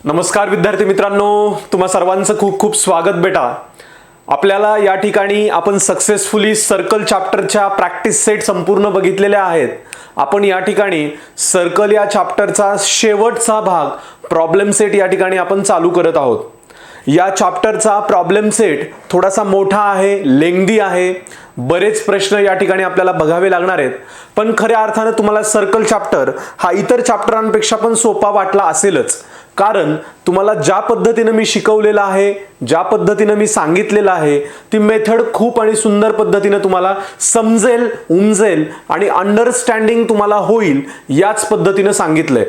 नमस्कार विद्यार्थी मित्रांनो, तुम्हा सर्वांचं खूप खूप स्वागत बेटा। आपल्याला या ठिकाणी आपण सक्सेसफुली सर्कल चॅप्टरच्या प्रॅक्टिस सेट संपूर्ण बघितलेल्या आहेत। आपण या ठिकाणी सर्कल या चॅप्टरचा शेवटचा भाग प्रॉब्लेम सेट या ठिकाणी आपण चालू करत आहोत। या चॅप्टरचा प्रॉब्लेम सेट थोडासा मोठा आहे, लेंग्दी आहे, बरेच प्रश्न या ठिकाणी आपल्याला बघावे लागणार आहेत। पण खऱ्या अर्थाने तुम्हाला सर्कल चॅप्टर हा इतर चॅप्टरांपेक्षा पण सोपा वाटला असेलच, कारण तुम्हाला ज्या पद्धतीने मी शिकवलेलं आहे, ज्या पद्धतीने मी सांगितलेलं आहे, ती मेथड खूप आणि सुंदर पद्धतीने तुम्हाला समजेल, उमजेल आणि अंडरस्टँडिंग तुम्हाला होईल याच पद्धतीने सांगितलंय।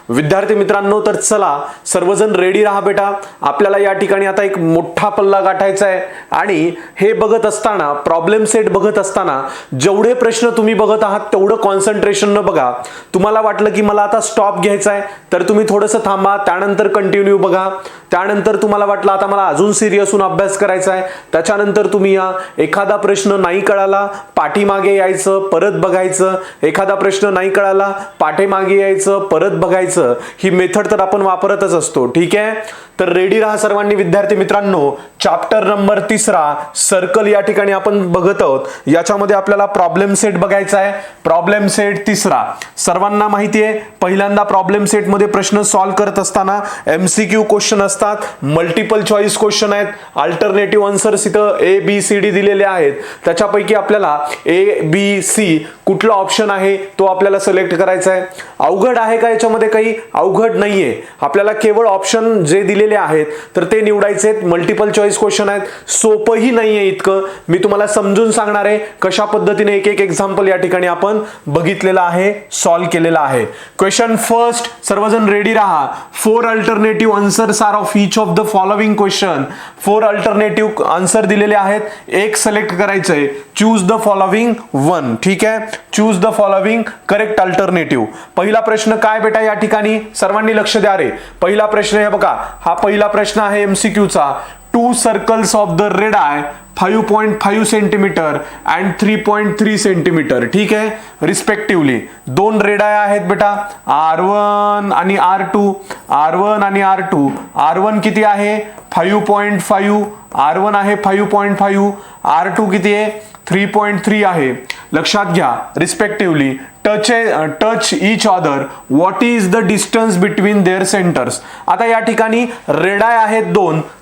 विद्यार्थी मित्रांनो, तर चला सर्वजण रेडी राहा बेटा। आपल्याला या ठिकाणी आता एक मोठा पल्ला गाठायचा आहे आणि हे बघत असताना, प्रॉब्लेम सेट बघत असताना जेवढे प्रश्न तुम्ही बघत आहात तेवढं कॉन्सन्ट्रेशन न बघा। तुम्हाला वाटलं की मला आता स्टॉप घ्यायचा आहे तर तुम्ही थोडंसं थांबा, त्यानंतर कंटिन्यू बघा। त्यानंतर तुम्हाला वाटलं आता मला अजून सिरियस होऊन अभ्यास करायचा आहे, त्याच्यानंतर तुम्ही या। एखादा प्रश्न नाही कळाला पाठीमागे यायचं, परत बघायचं। एखादा प्रश्न नाही कळाला पाठीमागे यायचं, परत बघायचं। ही मेथड तर आपण वापरतच असतो, ठीक आहे। तर रेडी राहा सर्वांनी विद्यार्थी मित्रांनो। चॅप्टर नंबर 3 सर्कल या ठिकाणी आपण बघत आहोत। याच्यामध्ये आपल्याला प्रॉब्लेम सेट बघायचा आहे। प्रॉब्लेम सेट 3 सर्वांना माहिती आहे, पहिल्यांदा प्रॉब्लेम सेट मध्ये प्रश्न सॉल्व करत असताना एमसीक्यू क्वेश्चन असतात, मल्टिपल चॉईस क्वेश्चन आहेत, अल्टरनेटिव्ह आन्सर्स इथं ए बी सी डी दिलेले आहेत। त्याच्यापैकी आपल्याला ए बी सी कुठला ऑप्शन आहे तो आपल्याला सिलेक्ट करायचा आहे। अवघड आहे का याच्यामध्ये? काही अवघड नाहीये, आपल्याला केवळ ऑप्शन जे दिलेले आहेत तर ते निवडायचे आहेत। मल्टिपल चॉईस क्वेश्चन आहेत, सोपंही नाहीये इतकं। मी तुम्हाला समजून सांगणार आहे कशा पद्धतीने एक एक एक्झाम्पल या ठिकाणी आपण बघितलेला आहे, सॉल्व केलेला आहे। क्वेश्चन फर्स्ट, सर्वजण रेडी राहा। 4 alternative answers are of each of the following question. 4 alternative answer दिलेले आहेत, एक सिलेक्ट करायचंय। चूज द फॉलोइंग 1, ठीक आहे। Choose the following correct alternative. पहिला प्रश्न काय बेटा या ठिकाणी सर्वांनी लक्ष द्या रे। पहिला प्रश्न आहे बघा, हा पहिला प्रश्न आहे एमसीक्यू चा। 2 circles of the red I 5.5 centimetre and 3.3 centimetre, ठीक आहे, रिस्पेक्टिव्हली। 2 रेड आय आहेत बेटा, R1 आणि R2। R1 आणि R2। R1 किती आहे? 5.5। R1 आहे 5.5, R2 किती आहे? 3.3 आहे। लक्षात घ्या, respectively touch each other, what is the distance between their centres. आता या ठिकाणी रेड आय आहेत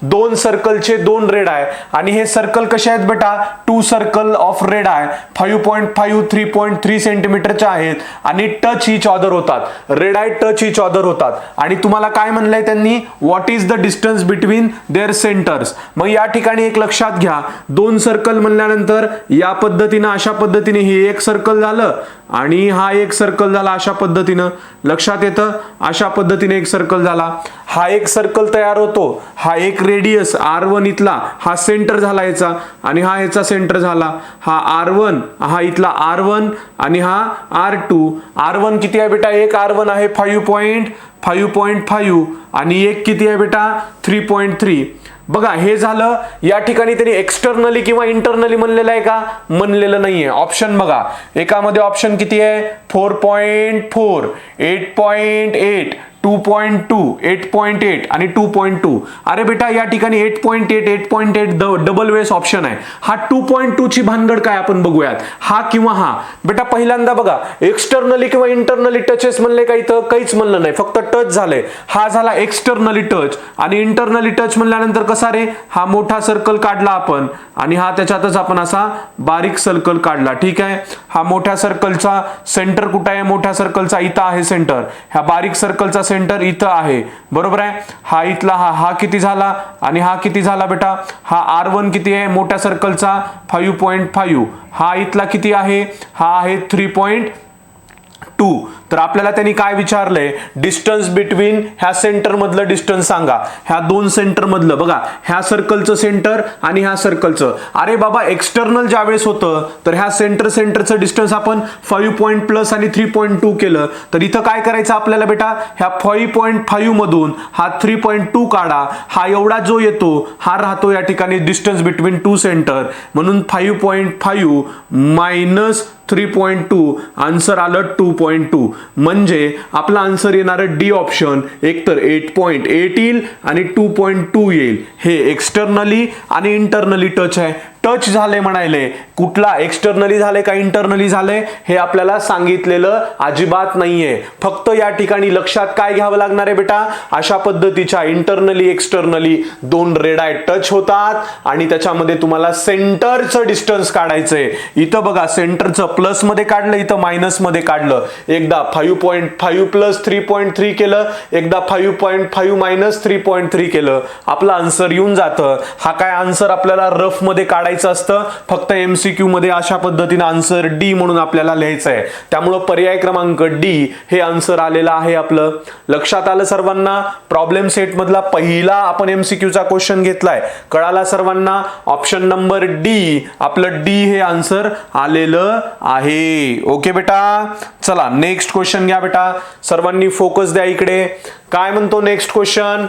दोन सर्कलचे 2 रेड आय, आणि हे सर्कल कसे आहेत बेटा? 2 सर्कल ऑफ रेड आय 5.5 3.3 सेंटीमीटरचे आहेत आणि टच ईच अदर होतात। Radii touch each other होतात आणि तुम्हाला काय म्हणलंय त्यांनी? What is the distance between their centres. मग या ठिकाणी एक लक्षात घ्या, 2 सर्कल म्हणल्यानंतर या पद्धतीने, अशा पद्धतीने हे एक सर्कल झालं आणि हा एक सर्कल झाला, अशा पद्धतीनं लक्षात येतं। अशा पद्धतीने एक सर्कल झाला, हा एक सर्कल तयार होतो। हा एक रेडियस R1 इथला, हा सेंटर झाला याचा, आणि हा याचा सेंटर झाला। हा R1, हा इथला R1 आणि हा R2। R1 किती आहे बेटा? एक R1 आहे 5.5 आणि एक किती आहे बेटा? 3.3। बघा, हे झालं। या ठिकाणी त्यांनी एक्सटर्नली किंवा इंटरनली म्हणलेलं आहे का? म्हणलेलं नाहीये। ऑप्शन बघा, एकामध्ये ऑप्शन किती आहे? 4.4, 8.8, 2.2, 8.8 आणि 2.2। अरे बेटा, या ठिकाणी 8.8 डबल वेळेस ऑप्शन आहे। हा 2.2 ची भानगड काय आपण बघूयात, हा किंवा हा। बेटा पहिल्यांदा बघा, एक्सटर्नली किंवा इंटरनली टचेस म्हणले का? इथं काहीच म्हणलं नाही, फक्त टच झालंय। हा झाला एक्सटर्नली टच, आणि इंटरनली टच म्हणल्यानंतर कसा रे? हा मोठा सर्कल काढला आपण आणि हा त्याच्यातच आपण असा बारीक सर्कल काढला, ठीक आहे। हा मोठ्या सर्कलचा सेंटर कुठे आहे? मोठ्या सर्कलचा इथं आहे सेंटर, ह्या बारीक सर्कलचा सेंटर इथं आहे, बरोबर आहे। हा इथला हा किती झाला आणि हा किती झाला बेटा? हा R1 किती आहे मोठ्या सर्कलचा? 5.5। हा इथला किती आहे? हा आहे 3.2। तर आपल्याला त्यांनी काय विचारलंय? डिस्टन्स बिटवीन, ह्या सेंटर मधलं डिस्टन्स सांगा। ह्या 2 सेंटर मधलं बघा, ह्या सर्कलचं सेंटर आणि ह्या सर्कलचं। अरे बाबा, एक्सटर्नल ज्या वेळेस होतं तर ह्या सेंटरचं डिस्टन्स आपण 5+ आणि 3.2 केलं, तर इथं काय करायचं आपल्याला बेटा? ह्या 5.5 मधून हा 3.2 काढा, हा एवढा जो येतो हा राहतो या ठिकाणी डिस्टन्स बिटवीन 2 सेंटर, म्हणून 5.5 मायनस 3.2 आन्सर आलं 2.2. म्हणजे आपला आन्सर येणार डी ऑप्शन, एकतर 8.8 येईल आणि 2.2 येईल. हे एक्सटर्नली आणि इंटरनली टच आहे. टच झाले म्हणायले, कुठला एक्सटर्नली झाले का इंटरनली झाले हे आपल्याला सांगितलेलं अजिबात नाहीये. फक्त या ठिकाणी लक्षात काय घ्यावं लागणार आहे बेटा, अशा पद्धतीच्या इंटरनली एक्सटर्नली दोन रेडाय टच होतात आणि त्याच्यामध्ये तुम्हाला सेंटरचं डिस्टन्स काढायचंय. इथं बघा सेंटरचं प्लस मध्ये काढलं, इथं मायनस मध्ये काढलं. एकदा 5.5 प्लस 3.3 केलं, एकदा 5.5 मायनस 3.3 केलं, आपलं आन्सर येऊन जातं. हा काय आन्सर आपल्याला रफ मध्ये काढायचं असतं, फक्त एमसीक्यू मध्ये अशा पद्धतीने आन्सर डी म्हणून आपल्याला लिहायचं आहे. त्यामुळे पर्याय क्रमांक डी हे आन्सर आलेलं आहे आपलं. लक्षात आलं सर्वांना. प्रॉब्लेम सेट मधला पहिला आपण एमसीक्यू चा क्वेश्चन घेतलाय, कळाला सर्वांना. ऑप्शन नंबर डी, आपलं डी हे आन्सर आलेलं आहे. ओके बेटा, चला नेक्स्ट क्वेश्चन घ्या बेटा. सर्वांनी फोकस द्या इकडे. काय म्हणतो next question,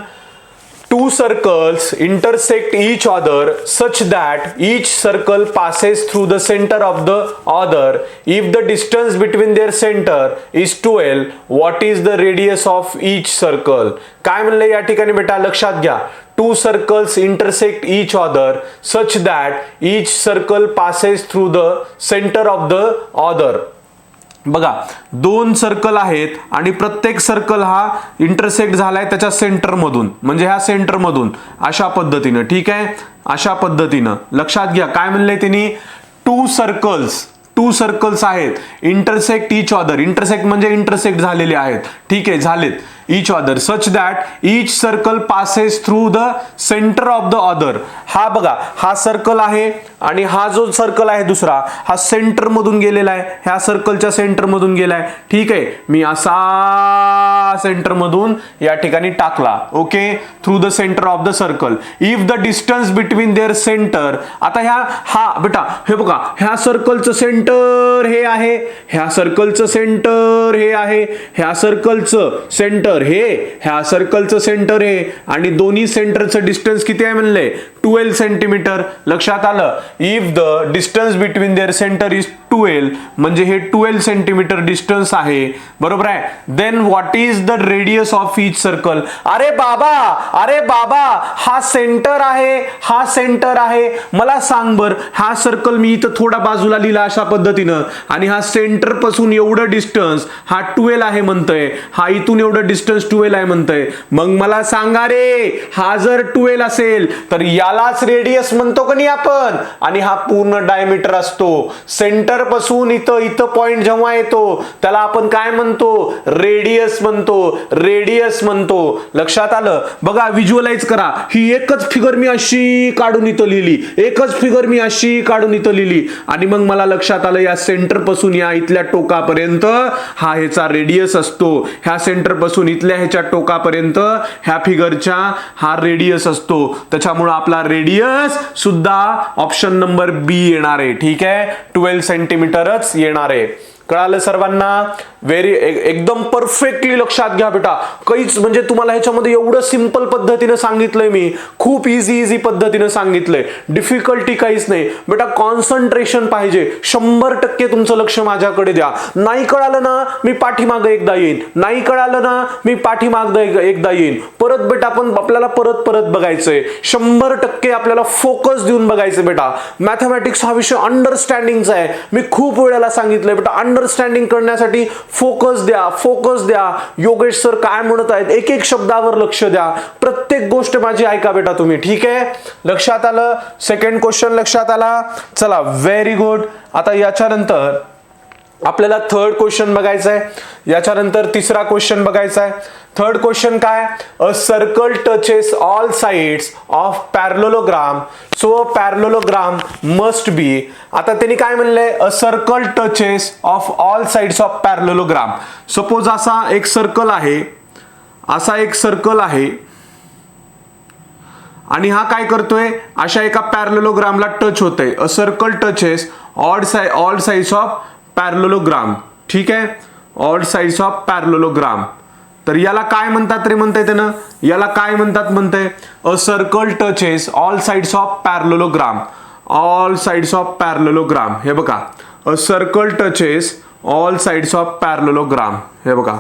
two circles intersect each other such that each circle passes through the center of the other. If the distance between their center is 12, what is the radius of each circle? काय म्हणले या ठिकाणी बेटा, लक्षात घ्या. Two circles intersect each other such that each circle passes through the center of the other. बघा दोन circle आहेत आणि प्रत्येक सर्कल हा इंटरसेक्ट झालाय त्याच्या सेंटर मधून, म्हणजे ह्या सेंटर मधून अशा पद्धतीनं. ठीक आहे, अशा पद्धतीनं लक्षात घ्या. काय म्हणले त्यांनी, टू सर्कल्स आहेत, इंटरसेक्ट इच अदर. इंटरसेक्ट म्हणजे इंटरसेक्ट झालेले आहेत. ठीक आहे, झालेत. each other such that each circle passes through the center of the other. हा बघा, हा सर्कल आहे आणि हा जो सर्कल आहे दुसरा, हा सेंटर मधून गेलेला आहे, ह्या सर्कलच्या सेंटर मधून गेलाय. ठीक आहे, मी असा सेंटर मधून या ठिकाणी टाकला. Okay, through the centre of the circle. If the distance between their centre, आता हा बेटा हे बघा, ह्या सर्कलचं सेंटर हे आहे, ह्या सर्कलचं सेंटर हे आहे, ह्या सर्कलचं सेंटर हे, ह्या सर्कलचं सेंटर हे, आणि दोन्ही सेंटरचं डिस्टन्स किती आहे म्हणले, 12 सेंटीमीटर. लक्षात आलं. If the distance between their centre is 12, म्हणजे हे 12 सेंटीमीटर डिस्टन्स आहे, बरोबर आहे. Then what is the radius of each circle. अरे बाबा, हा सेंटर आहे, हा सेंटर आहे. मला सांग बर, हा सर्कल मी इथं थोडा बाजूला लिहिला अशा पद्धतीनं, आणि हा सेंटर पासून एवढं डिस्टन्स हा 12 आहे म्हणतोय, हा इथून एवढं डिस्टन्स 12 आहे म्हणतोय. मग मला सांगा रे, हा जर 12 असेल तर यालाच रेडियस म्हणतो का नाही आपण, आणि हा पूर्ण डायमीटर असतो. सेंटर पासून इथं पॉइंट जेव्हा येतो त्याला आपण काय म्हणतो, रेडियस म्हणतो. लक्षात आलं. बघा व्हिज्युअलाइज करा. ही एकच फिगर मी अशी काढून इथं लिहिली, आणि मग मला लक्षात आलं या सेंटर पासून या इथल्या टोकापर्यंत हा ह्याचा रेडियस असतो. ह्या सेंटर पासून इथल्या ह्याच्या टोकापर्यंत ह्या फिगरच्या हा रेडियस असतो. त्याच्यामुळे आपला रेडियस सुद्धा ऑप्शन नंबर बी येणार आहे. ठीक आहे, 12 सेंटीमीटरच येणार आहे. कळालं सर्वांना. एकदम परफेक्टली लक्षात घ्या बेटा. काहीच म्हणजे तुम्हाला ह्याच्यामध्ये एवढं सिंपल पद्धतीने सांगितलंय मी, खूप इझी पद्धतीने सांगितलंय, डिफिकल्टी काहीच नाही बेटा. कॉन्सन्ट्रेशन पाहिजे, 100% तुमचं लक्ष माझ्याकडे द्या. नाही कळालं ना, मी पाठीमागं एकदा येईन, परत बेटा आपण आपल्याला परत बघायचंय. 100% आपल्याला फोकस देऊन बघायचं बेटा. मॅथमॅटिक्स हा विषय अंडरस्टँडिंगचा आहे. मी खूप वेळेला सांगितलंय बेटा, अंडरस्टँडिंग करण्यासाठी फोकस द्या. योगेश सर काय म्हणत आहेत, एक शब्दावर लक्ष द्या. प्रत्येक गोष्ट माझी ऐका बेटा तुम्ही. ठीक आहे, लक्षात आलं. सेकंड क्वेश्चन लक्षात आला. चला, व्हेरी गुड. आता याच्यानंतर आपल्याला थर्ड क्वेश्चन बघायचा आहे, याच्यानंतर तिसरा क्वेश्चन बघायचा आहे. थर्ड क्वेश्चन काय, a circle touches all sides of parallelogram, so parallelogram must be. आता त्यांनी काय म्हणलंय, a circle touches of all sides of parallelogram. Suppose असा एक सर्कल आहे, आणि हा काय करतोय, अशा एका पॅरलोलोग्रामला टच होतंय. A circle touches all sides of parallelogram. ठीक आहे, ऑल साइड्स ऑफ पॅरलोलोग्राम. तर याला काय म्हणतात रे, म्हणताय त्यानं, याला काय म्हणताय, a circle touches all sides of parallelogram. हे बघा, a circle touches all sides of parallelogram. हे बघा,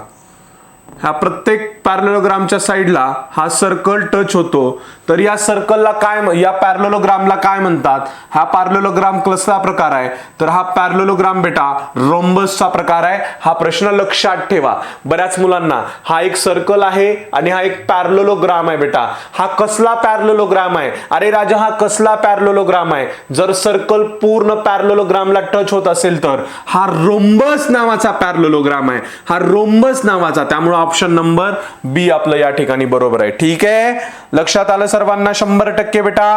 ह्या प्रत्येक पॅरलोग्रामच्या साईडला हा सर्कल टच होतो. तर या सर्कलला काय, या पॅरलोग्रामला काय म्हणतात? हा पॅरलोग्राम कसला प्रकार आहे? तर हा पॅरलोग्राम बेटा रोम्बसचा प्रकार आहे. हा प्रश्न लक्षात ठेवा. बऱ्याच मुलांना हा एक सर्कल आहे आणि हा एक पॅरलोग्राम आहे बेटा. हा कसला पॅरलोग्राम आहे? अरे राजा, हा कसला पॅरलोग्राम आहे? जर सर्कल पूर्ण पॅरलोग्रामला टच होत असेल तर हा रोम्बस नावाचा पॅरलोग्राम आहे. हा रोम्बस नावाचा. त्यामुळे ऑप्शन नंबर बी आपलं या ठिकाणी बरोबर आहे. ठीक आहे, लक्षात आलं सर्वांना? 100% बेटा,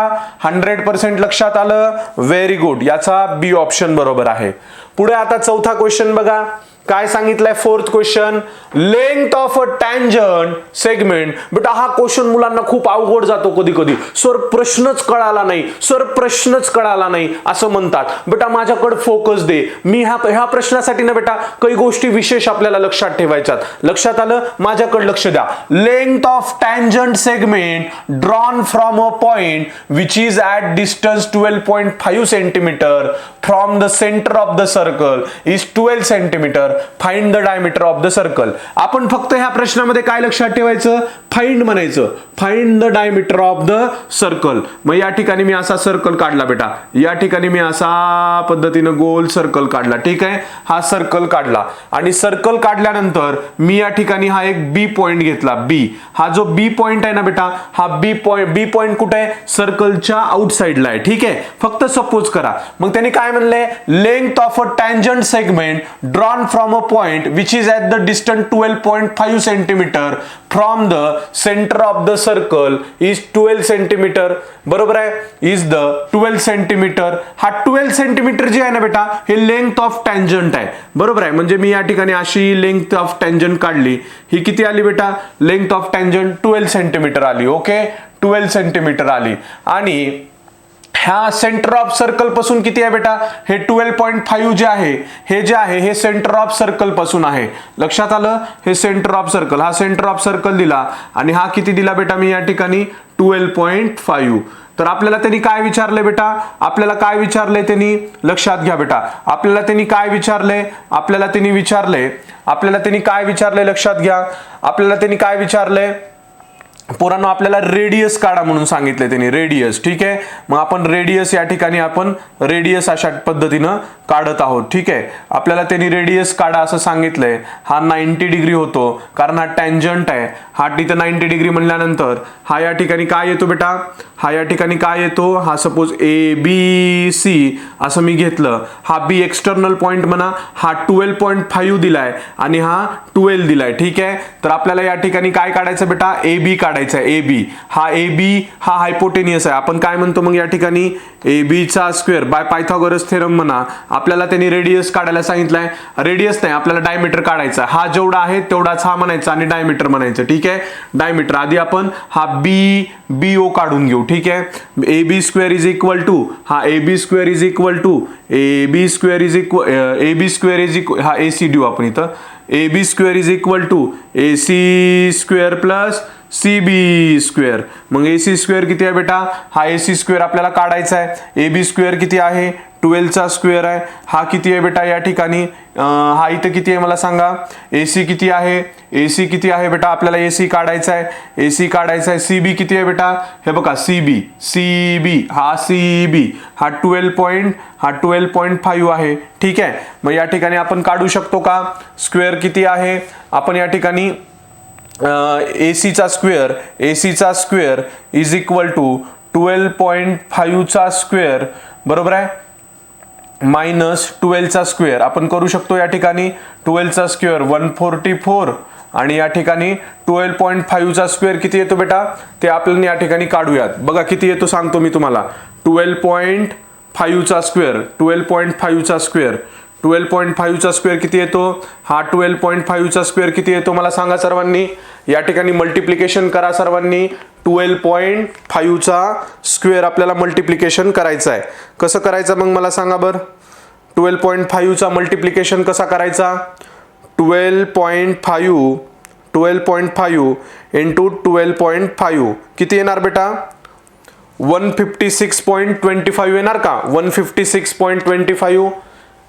100% लक्षात आलं. Very good. याचा बी ऑप्शन बरोबर आहे. पुढे आता चौथा क्वेश्चन बघा. काय सांगितलंय? Fourth question, length of a tangent segment. बेटा हा क्वेश्चन मुलांना खूप अवघड जातो कधी कधी. सर प्रश्नच कळाला नाही, सर प्रश्नच कळाला नाही असं म्हणतात. बेटा माझ्याकडे फोकस दे. मी ह्या प्रश्नासाठी ना बेटा काही गोष्टी विशेष आपल्याला लक्षात ठेवायच्यात. लक्षात आलं? माझ्याकडे लक्ष द्या. Length of tangent segment drawn from a point which is at distance 12.5 centimetre from the centre of the circle is 12 centimetre. Find the diameter of the circle. आपण फक्त ह्या प्रश्नामध्ये काय लक्षात ठेवायचं? फाइंड म्हणायचं. Find the diameter of the circle. मग या ठिकाणी मी असा सर्कल काढला बेटा. या ठिकाणी मी असा पद्धतीनं गोल सर्कल काढला. ठीक आहे, हा सर्कल काढला आणि सर्कल काढल्यानंतर मी या ठिकाणी हा एक बी पॉइंट घेतला. बी, हा जो बी पॉइंट आहे ना बेटा, हा बी पॉइंट कुठे आहे? सर्कलच्या आउटसाइडला आहे. ठीक आहे, फक्त सपोज करा. मग त्यांनी काय म्हणले? Length of a tangent segment drawn from a point which is at the distance 12.5 centimetre from the centre of the circle is 12 centimetre. बरोबर आहे, इज द 12 सेंटीमीटर. हा 12 सेंटीमीटर जे आहे ना बेटा, हे लेंथ ऑफ टँजंट आहे. बरोबर आहे, म्हणजे मी या ठिकाणी अशी लेंथ ऑफ टँजंट काढली. ही किती आली बेटा? लेंथ ऑफ टँजंट 12 सेंटीमीटर आली. ओके, 12 सेंटीमीटर आली. आणि ह्या सेंटर ऑफ सर्कल पासून किती आहे बेटा? हे 12.5 जे आहे, हे जे आहे हे सेंटर ऑफ सर्कल पासून आहे. लक्षात आलं? हे सेंटर ऑफ सर्कल, हा सेंटर ऑफ सर्कल दिला आणि हा किती दिला बेटा मी या ठिकाणी? 12.5. तर आपल्याला त्यांनी काय विचारले बेटा? आपल्याला काय विचारले त्यांनी? लक्षात घ्या बेटा. आपल्याला त्यांनी काय विचारले? आपल्याला त्यांनी काय विचारले? लक्षात घ्या. आपल्याला त्यांनी काय विचारले? पोरांनो आपल्याला रेडियस काढा म्हणून सांगितले त्यांनी. रेडियस. ठीक आहे, मग आपण रेडियस या ठिकाणी आपण रेडियस अशा पद्धतीनं काढत आहोत. ठीक आहे, आपल्याला त्यांनी रेडियस काढा असं सांगितलंय. हा 90 डिग्री होतो कारण हा टँजंट आहे. हा तिथं 90 डिग्री म्हणल्यानंतर हा या ठिकाणी काय येतो बेटा? हा या ठिकाणी काय येतो? हा सपोज ए बी सी असं मी घेतलं. हा बी एक्सटर्नल पॉइंट म्हणा. हा 12.5 दिलाय आणि हा 12 दिलाय. ठीक आहे, तर आपल्याला या ठिकाणी काय काढायचं बेटा? ए बी काढायचं आहे. ए बी, हा ए बी हा हायपोटेनियस आहे. आपण काय म्हणतो मग या ठिकाणी? ए बी चा स्क्वेअर बाय पायथागोरस थेरम म्हणा. आपल्याला त्यांनी रेडियस काढायला सांगितलंय. रेडियस नाही, आपल्याला डायमीटर काढायचा. हा जेवढा आहे तेवढाच हा म्हणायचा आणि डायमीटर म्हणायचं. ठीक आहे, डायमीटर. आधी आपण हा बी ओ काढून घेऊ. ठीक आहे, A B square is equal to, हा A B square is equal to हा ए सी देऊ आपण इथं. A B square is equal to A C square plus C B square. मग ए सी स्क्वेअर किती आहे बेटा? हा ए सी स्क्वेअर आपल्याला काढायचा आहे. ए बी स्क्वेअर किती आहे? 12 चा स्क्वेअर आहे. हा किती आहे बेटा या ठिकाणी? हा इथं किती आहे मला सांगा? ए सी किती आहे? ए सी किती आहे बेटा? आपल्याला ए सी काढायचा आहे. ए सी काढायचा आहे. सी बी किती आहे बेटा? हे बघा सी बी हा सी बी हा 12.5 आहे. ठीक आहे, मग या ठिकाणी आपण काढू शकतो का? स्क्वेअर किती आहे? आपण या ठिकाणी ए सी चा स्क्वेअर इज इक्वल टू 12.5 चा स्क्वेअर. बरोबर आहे, मायनस 12 चा स्क्वेअर. आपण करू शकतो या ठिकाणी 12 चा स्क्वेअर 144 आणि या ठिकाणी 12.5 चा स्क्वेअर किती येतो बेटा? ते आपल्याला या ठिकाणी काढूयात. बघा किती येतो सांगतो मी तुम्हाला. 12.5 चा स्क्वेअर किती येतो? हा 12.5 चा स्क्वेअर किती येतो मला सांगा सर्वांनी. या ठिकाणी मल्टिप्लिकेशन करा सर्वांनी. 12.5 चा स्क्वेअर आपल्याला मल्टिप्लिकेशन करायचं आहे. कसं करायचं मग मला सांगा बरं? 12.5 चा मल्टिप्लिकेशन कसा करायचा? 12.5 इंटू 12.5 किती येणार बेटा? 156.25 येणार का? 156.25.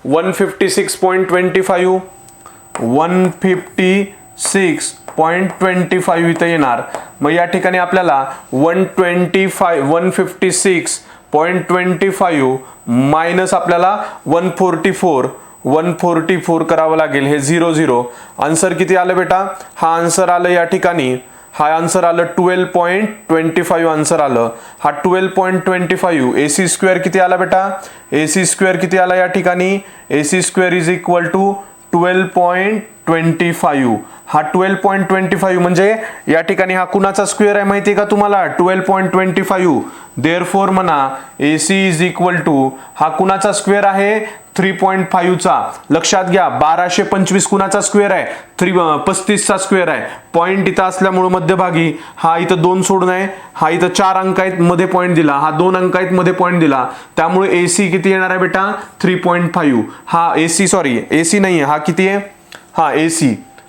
156.25 156.25 इथं येणार. मग या ठिकाणी आपल्याला 156.25 मायनस आपल्याला 144 करावं लागेल. हे 0 0 आन्सर किती आलं बेटा? हा आन्सर आलं या ठिकाणी, हा आन्सर आलं 12.25 आन्सर आलं. हा 12.25 AC स्क्वेअर किती आला बेटा? AC स्क्वेअर किती आला या ठिकाणी? AC square is equal to 12.25. हा 12.25 म्हणजे या ठिकाणी हा कुणाचा स्क्वेअर आहे माहिती आहे का तुम्हाला? 12.25. देअरफॉर म्हणा AC इज इक्वल टू हा कुणाचा स्क्वेअर आहे? 3.5 चा. लक्षात घ्या 1225 कुणाचा स्क्वेअर आहे? 35 चा स्क्वेअर आहे. पॉइंट इथं असल्यामुळे मध्यभागी हा इथं 2 सोडून आहे, हा इथं 4 अंक आहेत मध्ये पॉइंट दिला, हा 2 अंक आहेत मध्ये पॉइंट दिला, त्यामुळे AC किती येणार आहे बेटा? 3.5. हा AC सॉरी AC नाहीये, हा किती आहे?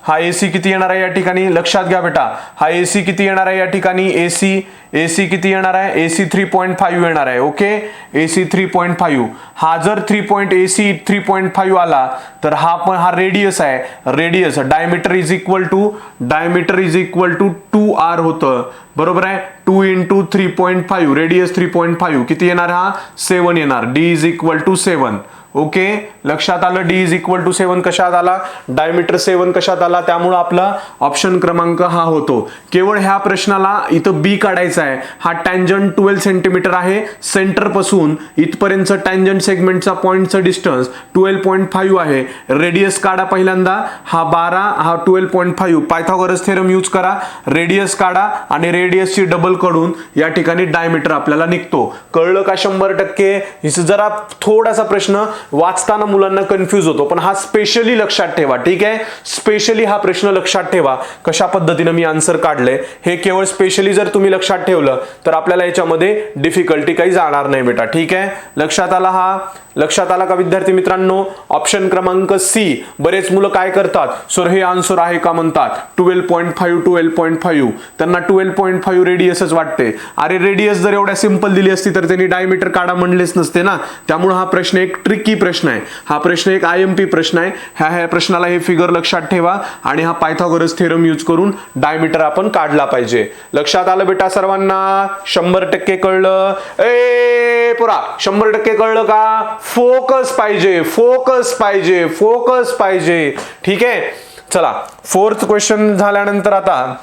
हा AC किती येणार आहे या ठिकाणी? लक्षात घ्या बेटा, हा AC किती येणार आहे या ठिकाणी? AC किती येणार आहे? AC 3.5 येणार आहे. Okay, AC 3.5. हा जर AC 3.5 आला तर हा रेडियस आहे. Radius diameter is equal to 2R होतं. बरोबर आहे. 2 × 3.5 रेडियस 3.5 किती येणार? हा 7 येणार. D is equal to 7. Okay, लक्षात आलं. D इज इक्वल टू 7 कशात आला? डायमीटर 7 कशात आला? त्यामुळे आपला ऑप्शन क्रमांक हा होतो. केवळ ह्या प्रश्नाला इथं B काढायचा आहे. हा टँजंट 12 सेंटीमीटर आहे. सेंटर पासून इथपर्यंत टँजंट सेगमेंटचा पॉइंटचं डिस्टन्स 12.5 आहे. रेडियस काढा पहिल्यांदा, हा 12, हा 12.5. पायथागोरस थेरम यूज करा, रेडियस काढा आणि रेडियसची डबल कडून या ठिकाणी डायमीटर आपल्याला निघतो. कळलं का? 100%. जरा थोडासा प्रश्न वाचताना मुलांना कन्फ्यूज होतो, पण हा स्पेशली लक्षात ठेवा. ठीक आहे, स्पेशली हा प्रश्न लक्षात ठेवा कशा पद्धतीने मी आन्सर काढले. हे केवळ स्पेशली जर तुम्ही लक्षात ठेवलं तर आपल्याला याच्यामध्ये डिफिकल्टी काही जाणार नाही बेटा. ठीक आहे, लक्षात आला? हा लक्षात आला का विद्यार्थी मित्रांनो? ऑप्शन क्रमांक C. बरेच मुलं काय करतात, सर हे आन्सर आहे का म्हणतात 12.5. त्यांना 12.5 रेडियसच वाटते. अरे रेडियस जर एवढ्या सिंपल दिली असती तर त्यांनी डायमीटर काढा म्हणलेच नसते ना. त्यामुळे हा प्रश्न एक ट्रिकी प्रश्न आहे. हा प्रश्न एक IMP प्रश्न आहे. ह्या प्रश्नाला हे फिगर लक्षात ठेवा आणि हा पायथागोरस थेरम यूज करून डायमीटर आपण काढला पाहिजे. लक्षात आलं बेटा सर्वांना? 100% कळलं? पुरा 100% कळलं का? फोकस पाहिजे. ठीक आहे, चला 4th क्वेश्चन झाल्यानंतर आता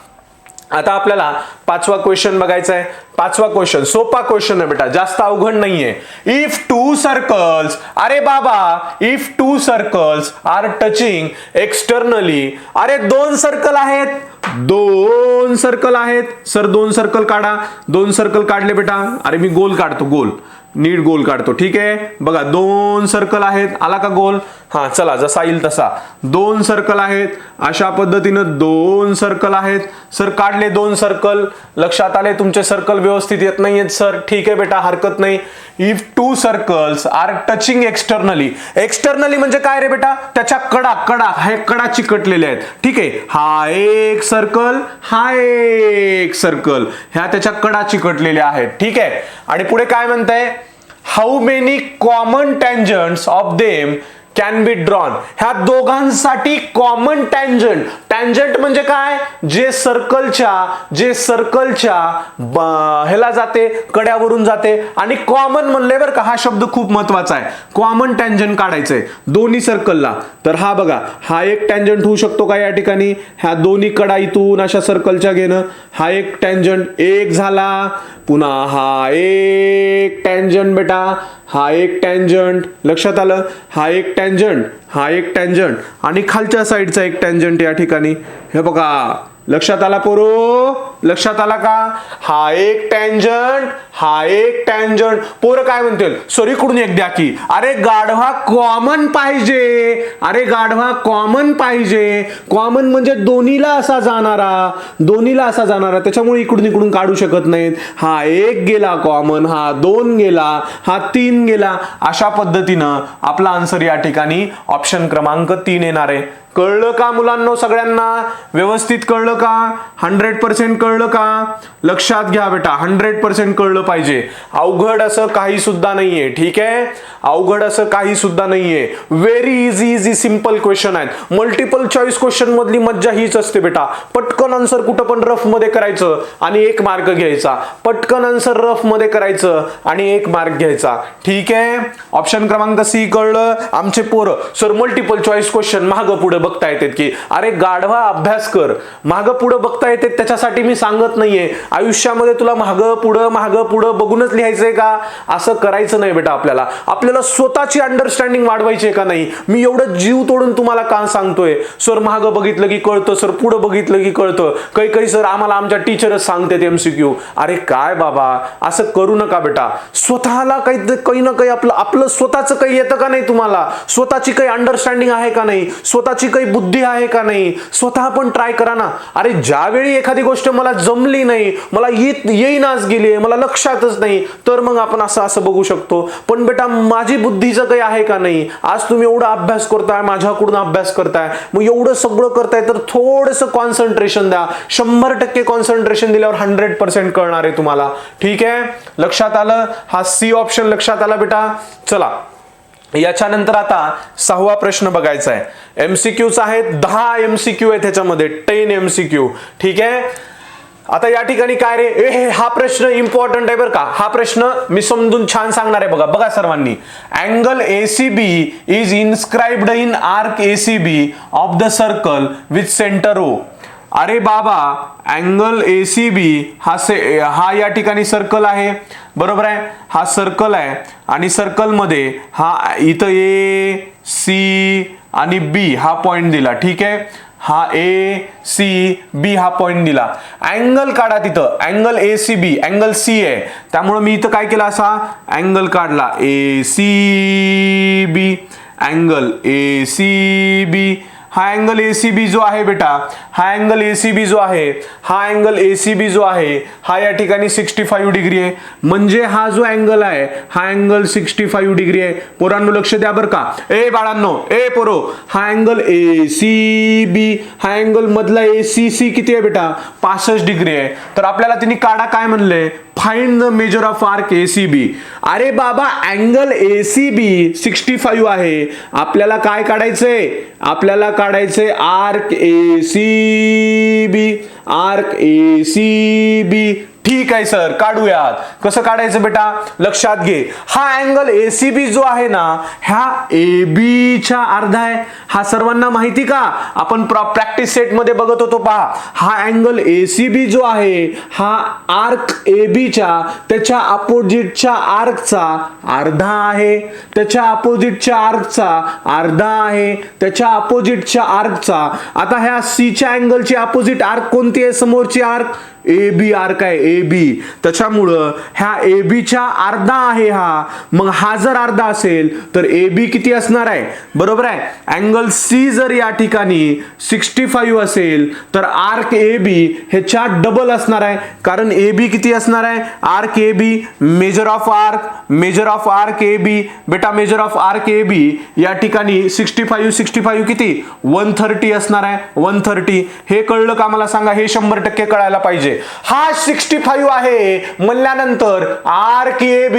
आपल्याला 5वा क्वेश्चन बघायचा आहे. 5वा क्वेश्चन सोपा क्वेश्चन आहे बेटा, जास्त अवघड नाहीये. इफ 2 सर्कल्स, अरे बाबा, if 2 circles are touching externally. अरे 2 सर्कल आहेत, 2 सर्कल आहेत. सर 2 सर्कल काढा. 2 सर्कल काढले बेटा. अरे मी गोल काढतो, गोल नीट गोल काढतो. ठीक आहे, बघा 2 सर्कल आहेत. आला का गोल? हा चला, जसा येईल तसा. 2 सर्कल आहेत, अशा पद्धतीनं 2 सर्कल आहेत. सर काढले 2 सर्कल. लक्षात आले? तुमचे सर्कल व्यवस्थित येत नाहीयेत सर. ठीक आहे बेटा, हरकत नाही. If 2 circles are touching externally. Externally म्हणजे काय रे बेटा? त्याच्या कडा हे कडा चिकटलेल्या आहेत. ठीक आहे, हा एक सर्कल, हा एक सर्कल, ह्या त्याच्या कडा चिकटलेल्या आहेत. ठीक आहे, आणि पुढे काय म्हणताय? How many common tangents of them can be drawn. ह्या दोघांसाठी कॉमन टँजंट. टँजंट म्हणजे काय? जे सर्कलच्या ह्याला जाते, कड्यावरून जाते. आणि कॉमन म्हणले बरं का, हा शब्द खूप महत्वाचा आहे. कॉमन टँजंट काढायचंय दोन्ही सर्कलला. तर हा बघा, हा एक टँजंट होऊ शकतो का या ठिकाणी? ह्या दोन्ही कडा इथून अशा सर्कलच्या घेणं, हा एक टँजंट एक झाला. पुन्हा हा एक टँजंट बेटा, हा एक टँजंट. लक्षात आलं? हा एक टँजंट आणि खालच्या साईडचा एक टँजंट या ठिकाणी. हे बघा, लक्षात आला पोरो? लक्षात आला का? हा एक टँजंट, हा एक टँजंट. पोरं काय म्हणतील? सर इकडून एक द्या की. अरे गाढवा कॉमन पाहिजे. कॉमन म्हणजे दोन्हीला असा जाणारा. त्याच्यामुळे इकडून काढू शकत नाहीत. हा एक गेला कॉमन, हा 2 गेला, हा 3 गेला. अशा पद्धतीनं आपला आन्सर या ठिकाणी ऑप्शन क्रमांक 3 येणार आहे. कळलं का मुलांनो? सगळ्यांना व्यवस्थित कळलं का? 100% कळलं? कळलं का? लक्षात घ्या बेटा, 100% कळलं पाहिजे. अवघड असं काही सुद्धा नाहीये. ठीक आहे, अवघड असं काही सुद्धा नाहीये. व्हेरी इझी सिंपल क्वेश्चन आहेत. मल्टिपल चॉईस क्वेश्चन मधली मज्जा हीच असते बेटा. पटकन आन्सर कुठं पण रफ मध्ये करायचं आणि 1 मार्क घ्यायचा. पटकन आन्सर रफ मध्ये करायचं आणि 1 मार्क घ्यायचा. ठीक आहे, ऑप्शन क्रमांक सी कळलं. आमचे पोरं सर मल्टिपल चॉईस क्वेश्चन मागं पुढे बघता येतात की, अरे गाढवा अभ्यास कर. मागं पुढे बघता येते त्याच्यासाठी मी सांगत नाहीये आयुष्यामध्ये तुला मागं पुढं बघूनच लिहायचंय का? असं करायचं नाही बेटा. आपल्याला स्वतःची अंडरस्टँडिंग वाढवायची आहे का नाही? मी एवढं जीव तोडून तुम्हाला का सांगतोय? सर मागं बघितलं की कळतं, सर पुढं बघितलं की कळतं, काही सर आम्हाला आमच्या टीचरच सांगतात MCQ. अरे काय बाबा, असं करू नका बेटा. स्वतःला काही ना काही आपलं स्वतःचं काही येतं का नाही तुम्हाला? स्वतःची काही अंडरस्टँडिंग आहे का नाही? स्वतःची काही बुद्धी आहे का नाही? स्वतः पण ट्राय करा ना. अरे ज्यावेळी एखादी गोष्ट मला जमली नाही, मला येईनाच गेली, मला लक्षातच नाही, तर मग आपण असं बघू शकतो. पण बेटा माझी बुद्धीचं काही आहे का नाही? आज तुम्ही एवढा अभ्यास करताय, माझ्याकडून अभ्यास करताय, मग एवढं सगळं करताय तर थोडंसं कॉन्सन्ट्रेशन द्या. 100% कॉन्सन्ट्रेशन दिल्यावर 100% कळणार आहे तुम्हाला. ठीक आहे, लक्षात आलं? हा सी ऑप्शन लक्षात आला बेटा. चला याच्यानंतर आता 6वा प्रश्न बघायचा आहे. MCQच आहेत, 10 MCQ आहेत त्याच्यामध्ये, 10 MCQ. ठीक आहे, आता या ठिकाणी काय रे, हा प्रश्न इम्पॉर्टंट आहे बरं का. हा प्रश्न मी समजून छान सांगणार आहे. बघा सर्वांनी, angle ACB is inscribed in arc ACB of the circle with centre O. अरे बाबा, अँगल ACB हा या ठिकाणी सर्कल आहे, बरोबर आहे. हा सर्कल आहे आणि सर्कल मध्ये हा इथं A C आणि B हा पॉइंट दिला. ठीक आहे, हा A C B हा पॉइंट दिला. अँगल काढा तिथं, अँगल ACB, अँगल C आहे, त्यामुळे मी इथं काय केलं, असा अँगल काढला ACB, अँगल ACB. हा अँगल ACB जो आहे बेटा, हा अँगल ACB जो आहे, हा अँगल ACB जो आहे, हा या ठिकाणी 65 डिग्री आहे. म्हणजे हा जो अँगल आहे हा अँगल 65 डिग्री आहे. पोरांनो लक्ष द्या बरं का. बाळांनो, पोरो, हा अँगल ACB, हा अँगल मधला ACC किती आहे बेटा? 65 डिग्री आहे. तर आपल्याला तिने काढा काय म्हणले, find the measure of arc ACB. अरे बाबा, अँगल ACB 65 आहे. आपल्याला काय काढायचंय? आपल्याला काढायचंय आर्क ACB, आर्क ACB. ठीक आहे सर, काढूयात. कसं काढायचं बेटा? लक्षात घे, हा अँगल ACB जो आहे ना, ह्या AB च्या अर्धा आहे. हा सर्वांना माहिती का? आपण प्रॅक्टिस सेट मध्ये बघत होतो पहा. हा अँगल ACB जो आहे हा आर्क AB च्या त्याच्या अपोजिटच्या आर्कचा अर्धा आहे. त्याच्या अपोजिटच्या आर्कचा अर्धा आहे. त्याच्या अपोजिटच्या आर्कचा. आता ह्या C च्या अँगलची अपोजिट आर्क कोणती आहे? समोरची आर्क AB आर्क आहे, AB. त्याच्यामुळं ह्या AB च्या अर्धा आहे हा. मग हा जर अर्धा असेल तर AB किती असणार आहे? बरोबर आहे. अँगल C जर या ठिकाणी 65 असेल तर आर्क AB ह्याच्या डबल असणार आहे. कारण AB किती असणार आहे? Arc AB, major of arc AB. बेटा मेजर ऑफ आर्क AB या ठिकाणी 65 किती? 130 असणार आहे, 130. हे कळलं का मला सांगा? हे 100% कळायला पाहिजे. हा 65 आहे म्हणल्यानंतर आर्क AB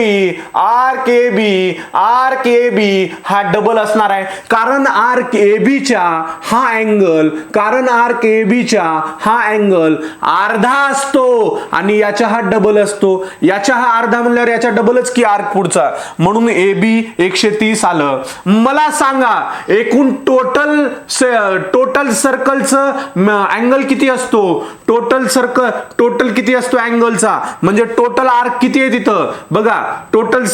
हा डबल असणार आहे. कारण आर्क AB च्या हा अँगल अर्धा असतो आणि याचा हा डबल असतो. याचा हा अर्धा म्हणल्यावर याचा डबलच की आर्क पुढचा, म्हणून AB 130 आलं. मला सांगा एकूण टोटल सर्कलचं अँगल किती असतो? टोटल किती असतो अँगलचा? म्हणजे टोटल आर्क किती आहे तिथं बघा. टोटल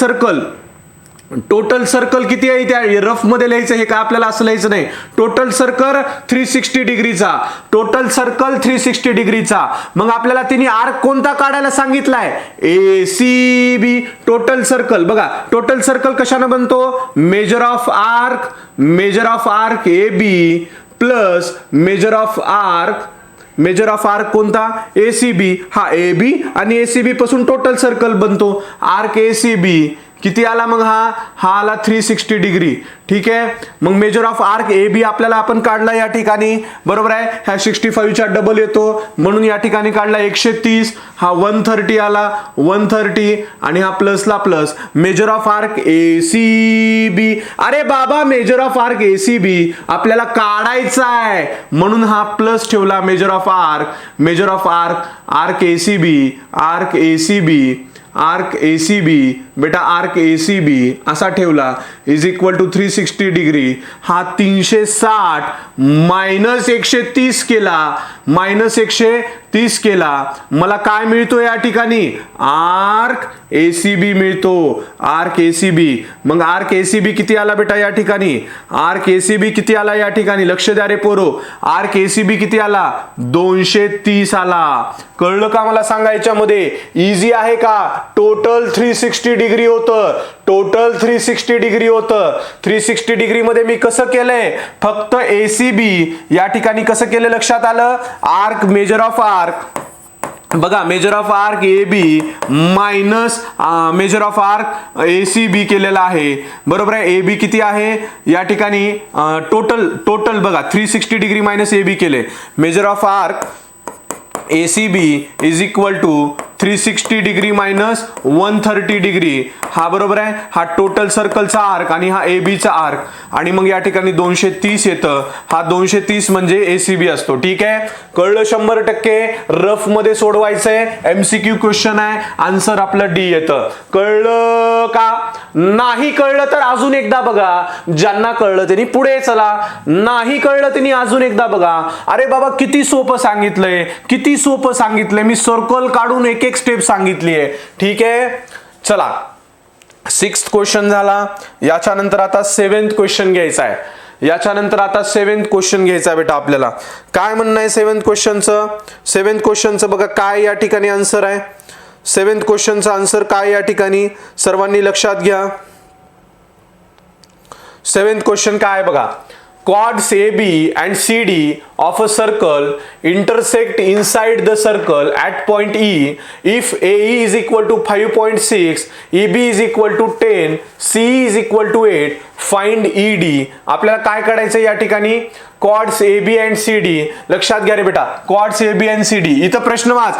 सर्कल किती आहे? त्या रफ मध्ये लिहायचं, हे काय आपल्याला असं लिहायचं नाही. टोटल सर्कल 360 डिग्रीचा. टोटल सर्कल 360 डिग्रीचा. मग आपल्याला तिने आर्क कोणता काढायला सांगितलाय? ACB. टोटल सर्कल बघा, टोटल सर्कल कशाने बनतो? Major of arc AB plus measure of arc कोणता? ACB. हा AB आणि ACB पासून टोटल सर्कल बनतो. आर्क ACB किती आला मग हा आला 360 डिग्री. ठीक आहे. मग measure of arc A B आपल्याला आपण काढला या ठिकाणी, बरोबर आहे. ह्या 65च्या डबल येतो म्हणून या ठिकाणी काढला 130. हा 130 आला 130 आणि हा प्लसला plus. Measure of arc A C B. अरे बाबा measure of arc A C B आपल्याला काढायचा आहे म्हणून हा प्लस ठेवला. Measure of arc A C B बेटा आर्क ए सी बी असा ठेवला इज इक्वल टू 360 डिग्री. हा 360 मायनस 130 केला. मला काय मिळतो या ठिकाणी? आर्क ए सी बी मिळतो. Arc A C B. मग आर्क ए सी बी किती आला बेटा या ठिकाणी? आर्क ए सी बी किती आला या ठिकाणी? लक्ष द्या रे पोरो. आर्क ए सी बी किती आला? 230 आला. कळलं का मला सांगायच्या मध्ये? इझी आहे का? टोटल 360 डिग्री होतं. 360 डिग्री मध्ये मी कसं केलंय? फक्त एसीबी या ठिकाणी कसं केलं लक्षात आलं? आर्क मेजर ऑफ आर्क बघा, measure of arc A B minus measure of arc A C B केलेला आहे, बरोबर आहे. ए बी किती आहे या ठिकाणी? टोटल बघा 360 डिग्री मायनस ए बी केले. Measure of arc A C B is equal to 360 degree minus 130 degree. हा बरोबर आहे. हा टोटल सर्कलचा आर्क आणि हा ए बी चा आर्क आणि मग या ठिकाणी 230 येतं. हा 230 म्हणजे एसीबी असतो. ठीक आहे. कळलं 100%. रफ मध्ये सोडवायचंय. एमसीक्यू क्वेश्चन आहे. आन्सर आपलं डी येतं. कळलं का? नाही कळलं तर अजून एकदा बघा. ज्यांना कळलं त्यांनी पुढे चला. नाही कळलं त्यांनी अजून एकदा बघा. अरे बाबा किती सोपं सांगितलंय. मी सर्कल काढून एक स्टेप सांगितली आहे. ठीक आहे. चला 6th क्वेश्चन झाला. याच्यानंतर आता 7th क्वेश्चन घ्यायचा आहे. बेटा आपल्याला. काय म्हणणं आहे 7th क्वेश्चनचं? बघा काय या ठिकाणी आन्सर आहे. 7th क्वेश्चनचा आन्सर काय या ठिकाणी सर्वांनी लक्षात घ्या. 7th क्वेश्चन काय बघा. Chords AB and CD of a circle intersect inside the circle at point E if AE is equal to 5.6, EB is equal to 10, CE is equal to 8. Find ED. आपल्याला काय काढायचं या ठिकाणी? Chords AB and CD. लक्षात घ्या रे बेटा. Chords AB and CD. इथं प्रश्न वाच.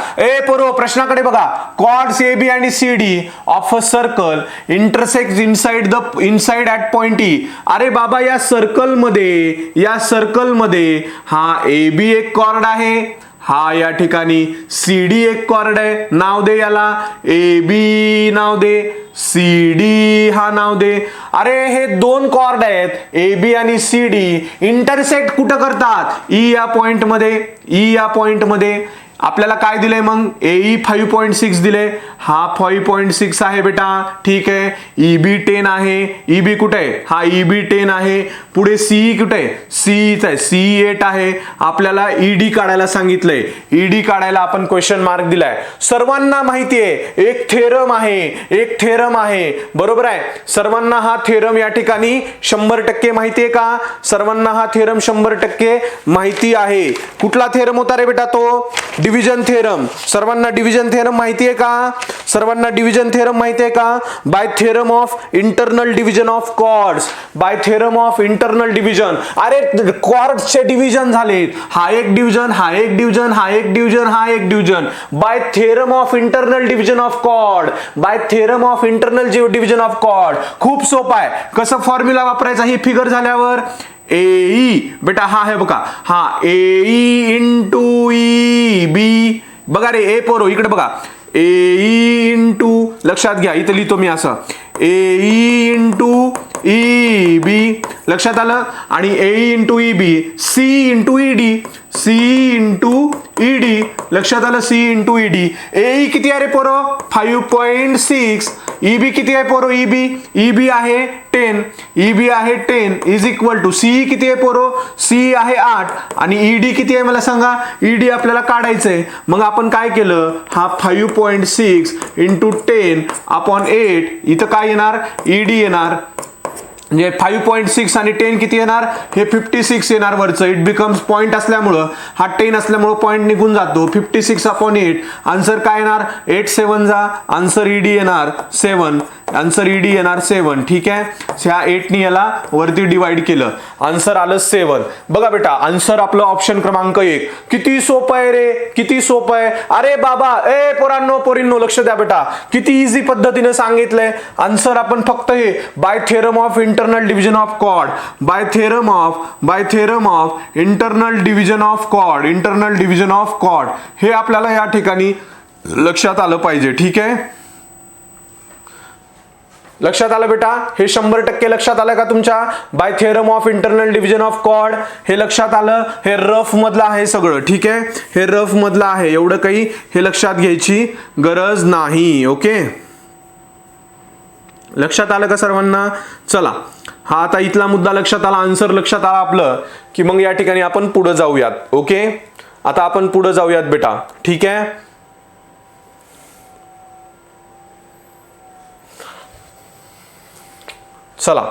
पोरो प्रश्नाकडे बघा. Chords AB आणि CD of a circle intersects inside at point E. अरे बाबा या सर्कल मध्ये हा AB एक कॉर्ड आहे. हा या ठिकाणी CD एक कॉर्ड आहे. नाव दे याला. AB नाव दे. CD हा नाव दे. अरे हे दोन कॉर्ड आहेत AB आणि CD. इंटरसेक्ट कुठं करतात? E या पॉइंट मध्ये. आपल्याला काय दिलंय मग? AE 5.6 दिले. हा 5.6 आहे बेटा. ठीक आहे. EB 10 आहे. EB कुठे आहे? हा EB 10 आहे. पुढे CE कुठे आहे? CE 8 आहे. आपल्याला ED काढायला सांगितलंय. ED काढायला आपण क्वेश्चन मार्क दिलाय. सर्वांना माहिती आहे एक थेरम आहे. बरोबर आहे. सर्वांना हा थेरम या ठिकाणी 100% माहिती आहे का? सर्वांना हा थेरम 100% माहिती आहे. कुठला थेरम होता रे बेटा तो? Division theorem. सर्वांना डिव्हिजन थेरम माहिती आहे का? By theorem of internal division of chords. अरे कॉर्ड्सचे डिव्हिजन झाले. हा एक division. By theorem of internal division of chord. खूप सोपं आहे. कसं फॉर्म्युला वापरायचा ही फिगर झाल्यावर? AE बेटा हा आहे बघा. हा AE इंटू EB. बघा रे ए पोरो इकडे बघा. AE इंटू, लक्षात घ्या इथं लिहितो मी असं. AE इंटू EB लक्षात आलं. आणि AE into EB. CE into ED लक्षात आलं. CE into ED. AE किती आहे रे पोरो? 5.6. EB किती आहे पोरो? EB आहे 10. इज इक्वल टू CE किती आहे पोरो? CE आहे 8 आणि ED किती आहे मला सांगा? ED आपल्याला काढायचंय. मग आपण काय केलं? हा 5.6 इंटू 10 अपॉन 8. इथं काय येणार? ED येणार. म्हणजे 5.6 आणि 10 किती येणार? हे 56 येणार वरचं. इट बिकम्स पॉइंट असल्यामुळं हा 10 असल्यामुळं पॉइंट निघून जातो. 56 अपॉन 8. आन्सर काय येणार? 8 7 जा. आन्सर ED येणार 7. आन्सर ईडी येणार 7. ठीक आहे, ह्या 8 नी याला वरती डिवाइड केलं, आन्सर आलं 7. बघा बेटा, आन्सर आपलं ऑप्शन क्रमांक 1. किती सोपं आहे रे, किती सोपं आहे. अरे बाबा, ए पोरांनो पोरींनो लक्ष द्या बेटा, किती इझी पद्धतीने सांगितलंय. आन्सर आपण फक्त हे by theorem of internal division of chord, by theorem of internal division of chord, हे आपल्याला या ठिकाणी लक्षात आलं पाहिजे. ठीक आहे, लक्षात आलं बेटा, हे 100% लक्षात आलं का तुमच्या. By theorem of internal division of chord हे लक्षात आलं. हे रफ मधलं आहे सगळं. ठीक आहे, हे रफ मधलं आहे, एवढं काही हे लक्षात घ्यायची गरज नाही. ओके, लक्षात आलं का सर्वांना. चला, हा आता इथला मुद्दा लक्षात आला, आन्सर लक्षात आला आपलं, की मग या ठिकाणी आपण पुढे जाऊयात. ओके, आता आपण पुढे जाऊयात बेटा. ठीक आहे, चला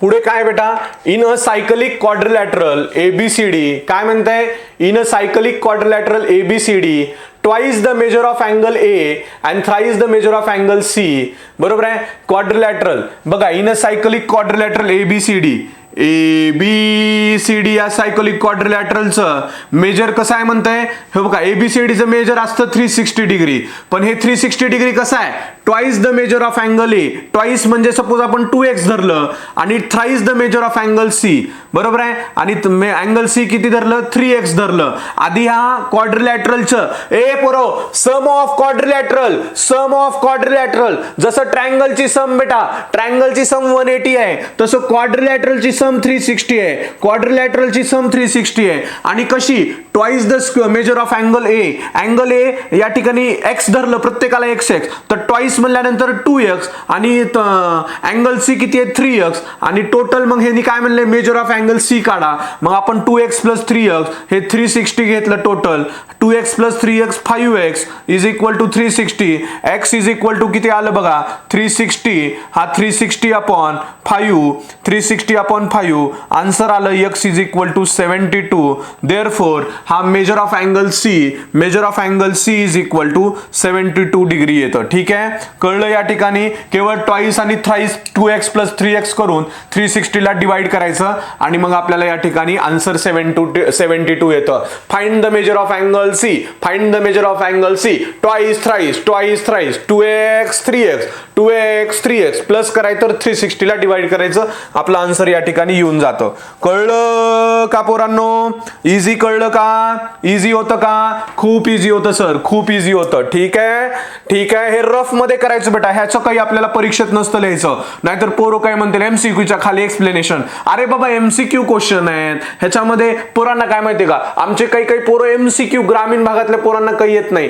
पुढे काय बेटा. In a cyclic quadrilateral ABCD, काय म्हणताय. In a cyclic quadrilateral ABCD twice the measure of angle A and thrice the measure of angle C. बरोबर आहे. क्वाड्रिलॅटरल बघा, in a cyclic quadrilateral ABCD, ABCD या सायकलिक क्वाड्रिलॅटरलचं measure कसं आहे म्हणताय. हे बघा, एबीसीडीचं मेजर असतं 360 डिग्री, पण हे 360 डिग्री कसं आहे. Twice the measure of angle A, twice म्हणजे सपोज आपण 2x धरलं, आणि thrice the measure of angle C. बरोबर आहे, आणि अँगल सी किती धरलं, 3x धरलं. आधी ह्या क्वाड्रिलॅटरलचं ए पोरो सम ऑफ क्वाड्रिलॅटरल, जसं ट्रायंगलची सम बेटा, ट्रायंगलची सम 180 आहे, तसं क्वाड्रिलॅटरलची सम 360 आहे. क्वाड्रिलॅटरलची सम 360 आहे, आणि कशी twice the measure of angle A. Angle A या ठिकाणी x धरलं, प्रत्येकाला x, तर ट्वाइस म्हणल्यानंतर 2x, आणि अँगल सी किती आहे 3x, आणि टोटल मग हे काय म्हणले मेजर ऑफ अँगल सी काढा. मग आपण 2x प्लस 3x हे 360 घेतलं टोटल. 2x plus 3x 5x is equal to 360. x is equal to किती आलं बघा 360. हा 360 अपॉन 5, 360 अपॉन 5 आन्सर आलं x is equal to 72. Therefore हा measure of angle C is equal to 72 degree येतं. ठीक आहे, कळलं. या ठिकाणी केवळ ट्वाइस आणि थ्राइस 2x प्लस 3x करून 360 ला डिवाइड करायचं, आणि मग आपल्याला या ठिकाणी आन्सर 72 येतं. Find the measure of angle C, find the measure of angle C. Twice thrice 2x 3x plus करायचं, तर 360 ला डिवाइड करायचं, आपलं आन्सर या ठिकाणी येऊन जातं. कळलं का पोरांनो. इझी कळलं का, इझी होतं का. खूप इझी होतं सर, खूप इझी होतं. ठीक आहे, ठीक आहे. हे रफ मध्ये करायचं बेटा, ह्याचं काही आपल्याला परीक्षेत नसतं लिहायचं, नाहीतर पोरं काय म्हणतील एमसीक्यूच्या खाली एक्सप्लेनेशन. अरे बाबा, एमसीक्यू क्वेश्चन आहेत ह्याच्यामध्ये. पोरांना काय माहितीये का, आमचे काही पोरं एमसीक्यू ग्रामीण भागातल्या पोरांना काही येत नाही,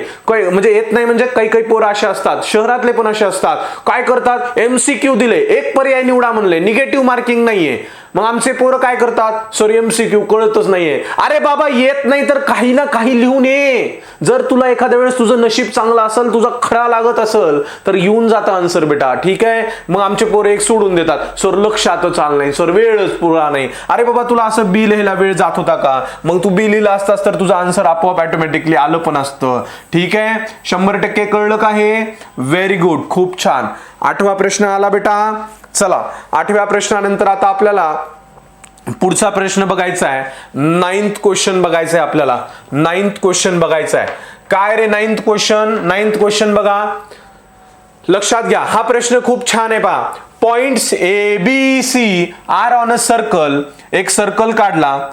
म्हणजे काही पोरं असे असतात, शहरातले पण असे असतात, काय करतात एमसीक्यू दिले, एक पर्याय निवडा म्हणले, निगेटिव्ह मार्किंग नाहीये. मग आमचे पोरं काय करतात, सर एमसीक्यू कळतच नाहीये. अरे बाबा, येत नाही तर काही ना काही लिहून ये. जर तुला एखाद्या वेळेस तुझं नशीब चांगलं असेल, तुझा खरा लागत असेल, तर येऊन जातं आन्सर बेटा. ठीक आहे, मग आमचे पोरं एक सोडून देतात, सर लक्षातच आलं नाही, सर वेळच पुरा नाही. अरे बाबा, तुला असं बी लिहायला वेळ जात होता का, मग तू बी लिहिला असतास तर तुझं आन्सर आपोआप ऑटोमॅटिकली आलं पण असतं. ठीक आहे, 100% कळलं का हे. व्हेरी गुड, खूप छान. 8वा प्रश्न आला बेटा. चला, 8व्या प्रश्नानंतर आता आपल्याला पुढचा प्रश्न बघायचा आहे. 9th क्वेश्चन बघायचा आहे आपल्याला. 9th क्वेश्चन बघायचा आहे. काय रे 9th क्वेश्चन बघा, लक्षात घ्या. हा प्रश्न खूप छान आहे पहा. Points A B C are on a circle. एक सर्कल काढला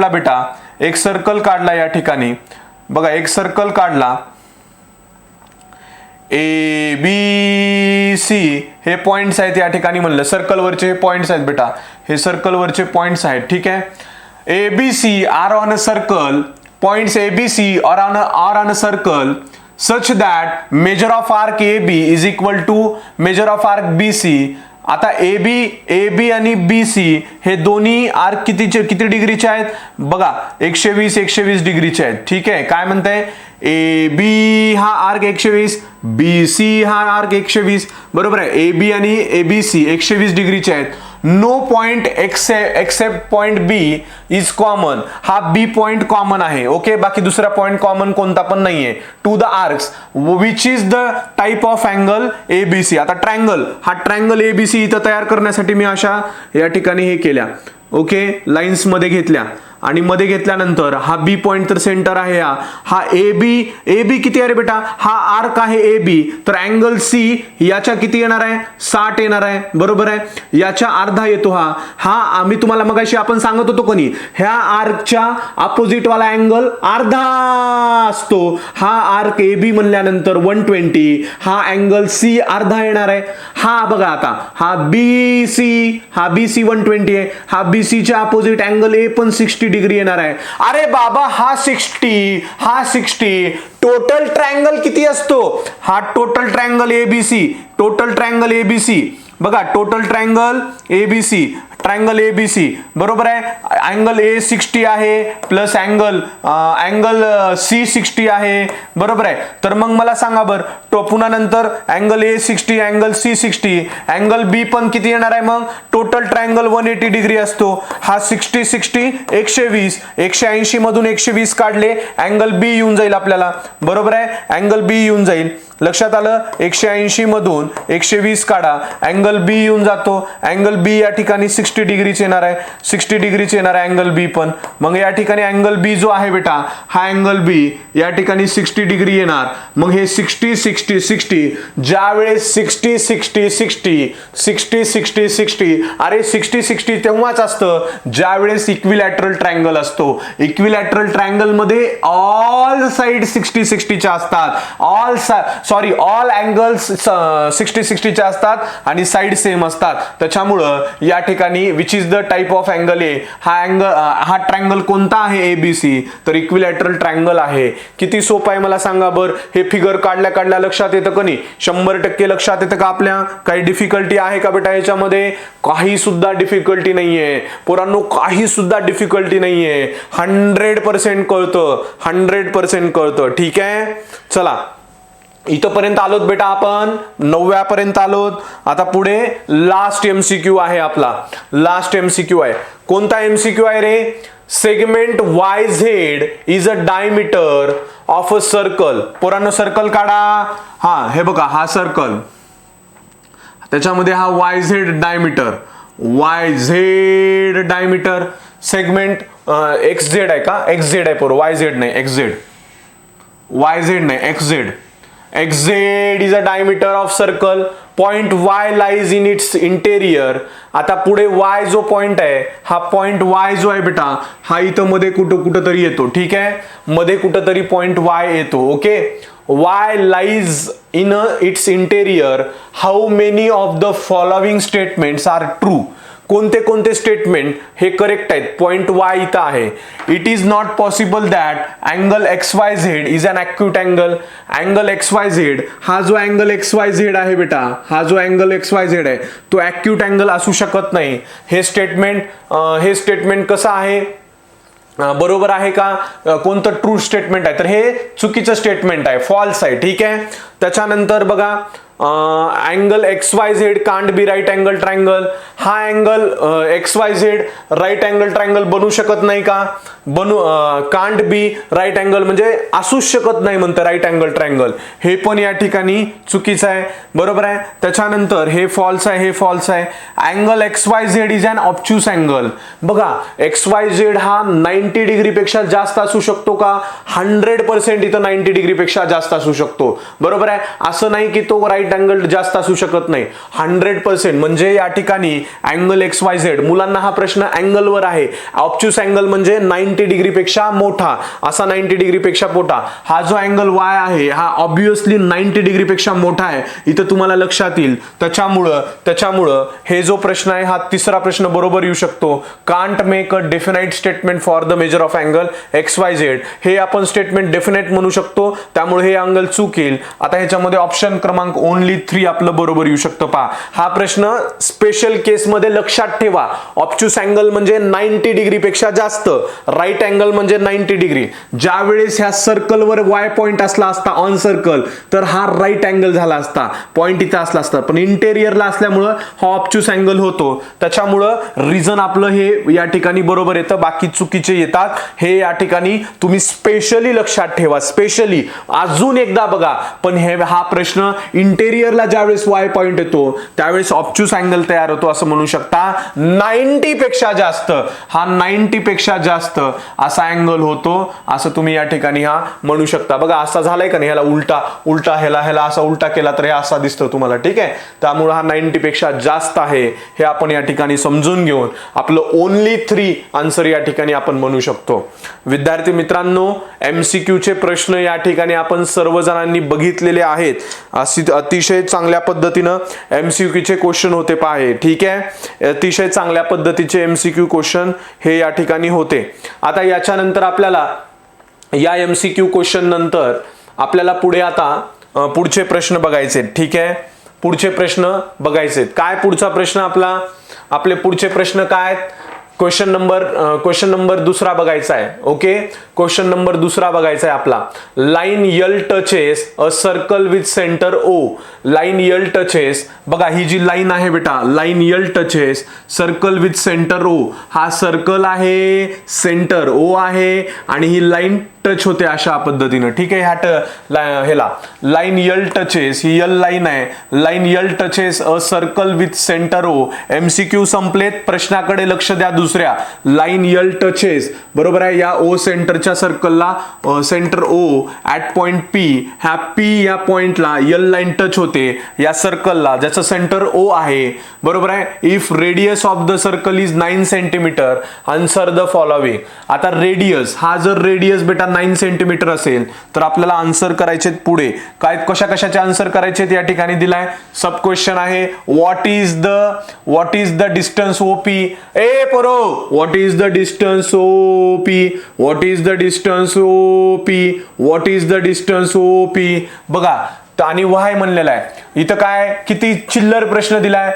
बेटा, एक सर्कल काढला या ठिकाणी बघा, एक सर्कल काढला. ए बी सी हे पॉइंट्स आहेत या ठिकाणी म्हणलं, सर्कलवरचे हे पॉइंट्स आहेत बेटा, हे सर्कलवरचे पॉइंट्स आहेत. ठीक आहे, A B C are on a circle, points A B C are on a circle such that measure of arc AB is equal to measure of arc BC. आता AB आणि BC हे दोन्ही arc किती डिग्रीचे आहेत बघा, 120 डिग्रीचे आहेत. ठीक आहे, काय म्हणताय, AB हा आर्क 120, BC हा आर्क 120, बरोबर आहे. AB आणि ABC 120 डिग्रीचे आहेत. No point except point B is common, हा बी पॉइंट कॉमन आहे. ओके, बाकी दुसरा पॉइंट कॉमन कोणता पण नाहीये. To the arcs which is the type of angle ABC. आता ट्रायंगल, हा ट्रायंगल एबीसी इथं तयार करण्यासाठी मी अशा या ठिकाणी हे केल्या. ओके, लाईन्स मध्ये घेतल्या आणि मध्ये घेतल्यानंतर हा बी पॉइंट तर सेंटर आहे, हा ए बी किती आहे रे बेटा, हा आर्क आहे ए बी, तर अँगल सी याच्या किती येणार आहे, 60 येणार आहे. बरोबर आहे, याच्या अर्धा येतो हा आम्ही तुम्हाला मगाशी आपण सांगत होतो कोणी, ह्या आर्कच्या अपोजिट वाला अँगल अर्धा असतो. हा आर्क ए बी म्हणल्यानंतर 120, हा अँगल सी अर्धा येणार आहे. हा बघा आता हा बी सी 120 आहे, हा बी सी च्या अपोजिट अँगल ए पण 60 डिग्री येणार आहे. अरे बाबा हा 60, टोटल ट्रायंगल किती असतो, हा टोटल ट्रायंगल एबीसी बघा, टोटल ट्रायंगल एबीसी बरोबर आहे. अँगल ए 60 आहे प्लस अँगल सी 60 आहे. बरोबर आहे, तर मग मला सांगा बरं, पुन्हा नंतर angle A 60, angle C 60, angle B पण किती येणार आहे, मग टोटल ट्रायंगल 180 डिग्री असतो. हा 60 120, 180 मधून 120 काढले, अँगल बी येऊन जाईल आपल्याला. बरोबर आहे, अँगल बी येऊन जाईल. लक्षात आलं, 180 मधून 120 काढा, अँगल बी येऊन जातो. अँगल बी या ठिकाणी 60 डिग्रीच येणार आहे, 60 डिग्रीच येणार आहे अँगल बी पण. मग या ठिकाणी अँगल बी जो आहे बेटा, हा अँगल बी या ठिकाणी 60 डिग्री येणार. मग हे 60 ज्या वेळेस 60 अरे 60 तेव्हाच असतं ज्या वेळेस इक्विलॅटरल ट्रायंगल असतो. इक्विलॅटरल ट्रायंगल मध्ये ऑल साइड 60 च्या असतात, ऑल अँगल्स 60 च्या असतात आणि साइड सेम असतात. त्याच्यामुळं या ठिकाणी which is the type of angle ए, हा ट्रायंगल कोणता आहे एबीसी, तर इक्विलॅटरल ट्रायंगल आहे. किती सोपं आहे मला सांगा बरं. हे फिगर काढल्या लक्षात येतं का नाही, 100% लक्षात येतं का आपल्या. काही डिफिकल्टी आहे का बेटा याच्यामध्ये, काही सुद्धा डिफिकल्टी नाहीये पोरांनो, काही सुद्धा डिफिकल्टी नाहीये. 100% कळतं. ठीक आहे, चला इथपर्यंत आलोत बेटा, आपण 9व्या पर्यंत आलोत. आता पुढे लास्ट एमसीक्यू आहे आपला. लास्ट एमसीक्यू आहे, कोणता एमसीक्यू आहे रे, segment Y Z is a diameter of a circle. पोरांनो सर्कल काढा. हा हे बघा, हा सर्कल, त्याच्यामध्ये हा Y Z diameter, segment X Z आहे का, एक्स झेड आहे पोरं, वाय झेड नाही, X Z. xz is a diameter of circle. Point y lies in its interior. आता पुढे y जो पॉइंट आहे, हा पॉइंट y जो आहे बेटा, हा इथं मध्ये कुठं तरी येतो. ठीक आहे, मध्ये कुठंतरी पॉइंट y येतो. Okay, y lies in its interior. How many of the following statements are true? कोणते स्टेटमेंट हे करेक्ट आहेत. पॉइंट वाय इथं आहे. It is not possible that angle XYZ is an acute angle. Angle XYZ, हा जो angle XYZ आहे बेटा, हा जो अँगल XYZ आहे तो ॲक्यूट अँगल असू शकत नाही. हे स्टेटमेंट कसं आहे, बरोबर आहे का, कोणतं ट्रू स्टेटमेंट आहे, तर हे चुकीचं स्टेटमेंट आहे, फॉल्स आहे. ठीक आहे, त्याच्यानंतर बघा, angle XYZ can't be right angle triangle. हा angle XYZ right angle triangle बनू शकत नाही का, कांट बी राईट अँगल म्हणजे असूच शकत नाही म्हणतं राईट अँगल ट्रायंगल. हे पण या ठिकाणी चुकीचं आहे. बरोबर आहे, त्याच्यानंतर हे फॉल्स आहे. Angle XYZ is an obtuse angle. बघा, XYZ हा 90 डिग्री पेक्षा जास्त असू शकतो का, 100% इथं 90 डिग्री पेक्षा जास्त असू शकतो. बरोबर आहे, असं नाही की तो राईट अँगल जास्त असू शकत नाही. 100% म्हणजे या ठिकाणी अँगल XYZ, मुलांना हा प्रश्न अँगलवर आहे. ऑब्च्युस अँगल म्हणजे 90 डिग्री पेक्षा मोठा, असा 90 डिग्री पेक्षा मोठा. हा जो अँगल Y आहे हा ऑब्वियसली 90 डिग्री पेक्षा मोठा आहे, इथं तुम्हाला लक्षात येईल. त्याच्यामुळं हे जो प्रश्न आहे हा तिसरा प्रश्न बरोबर येऊ शकतो. Can't make a definite statement for the measure of angle XYZ. हे आपण स्टेटमेंट डेफिनेट म्हणू शकतो, त्यामुळे हे अँगल चूक येईल. आता ह्याच्यामध्ये ऑप्शन क्रमांक ओनली 3 आपलं बरोबर येऊ शकतं. पहा हा प्रश्न स्पेशल केस मध्ये लक्षात ठेवा. ऑब्च्युस अँगल म्हणजे 90 डिग्री पेक्षा जास्त, राईट अँगल म्हणजे 90 डिग्री. ज्या वेळेस ह्या सर्कलवर वाय पॉइंट असला असता ऑन सर्कल तर हा राईट अँगल झाला असता, पॉइंट इथं असला असता, पण इंटेरियरला असल्यामुळं हा ऑब्च्युस अँगल होतो. त्याच्यामुळं रिझन आपलं हे या ठिकाणी बरोबर येतं, बाकी चुकीचे येतात. हे या ठिकाणी तुम्ही स्पेशली लक्षात ठेवा, स्पेशली अजून एकदा बघा. पण हा प्रश्न इंटेरियरला ज्यावेळेस वाय पॉइंट येतो त्यावेळेस ऑब्च्युस अँगल तयार होतो असं म्हणू शकता. 90 पेक्षा जास्त, हा 90 पेक्षा जास्त असा अँगल होतो असं तुम्ही या ठिकाणी हा म्हणू शकता. बघा असा झालाय का नाही, ह्याला उलटा ह्याला असा उलटा केला तर हे असा दिसतो तुम्हाला. ठीक आहे, त्यामुळे हा 90 पेक्षा जास्त आहे हे आपण या ठिकाणी समजून घेऊन आपलं ओनली 3 आन्सर या ठिकाणी आपण म्हणू शकतो. विद्यार्थी मित्रांनो, MCQ चे प्रश्न या ठिकाणी आपण सर्वजणांनी बघितलेले आहेत. अतिशय चांगल्या पद्धतीनं MCQ चे क्वेश्चन होते पाहे. ठीक आहे, अतिशय चांगल्या पद्धतीचे MCQ क्वेश्चन हे या ठिकाणी होते. आता याच्यानंतर आपल्याला या MCQ क्वेश्चन नंतर आपल्याला पुढे आता पुढचे प्रश्न बघायचे. ठीक आहे, पुढचे प्रश्न बघायचे. काय पुढचा प्रश्न आपले पुढचे प्रश्न काय? क्वेश्चन नंबर दुसरा बघायचा आहे. ओके, क्वेश्चन नंबर दुसरा बघायचा आहे आपला. Line L touches a circle with centre O. Line L touches, बघा ही जी लाईन आहे बेटा, line L touches circle with centre O. हा सर्कल आहे, सेंटर O आहे आणि ही लाईन टच होते अशा पद्धतीनं. ठीक आहे, ह्याला लाईन यल टचेस, ही यल लाईन आहे, line L touches a circle with centre O. MCQ संपलेत, प्रश्नाकडे लक्ष द्या. दुसऱ्या लाईन यल टचेस, बरोबर आहे, या O सेंटरच्या सर्कलला centre O at point P, ह्या P या पॉइंटला यल लाईन टच होते या सर्कलला ज्याचं सेंटर O आहे. बरोबर आहे. If radius of the circle is 9 centimetre answer the following. आता रेडियस, हा जर रेडियस बेटा 9 सेंटीमीटर असेल तर आपल्याला आन्सर करायचे पुढे काय, कशाचे आन्सर करायचे या ठिकाणी दिलाय. सब क्वेश्चन आहे, what is the distance OP. What is the distance OP, what is the distance OP, what is the distance OP. बघा आणि वाय म्हणलेला आहे. इथं काय किती चिल्लर प्रश्न दिलाय.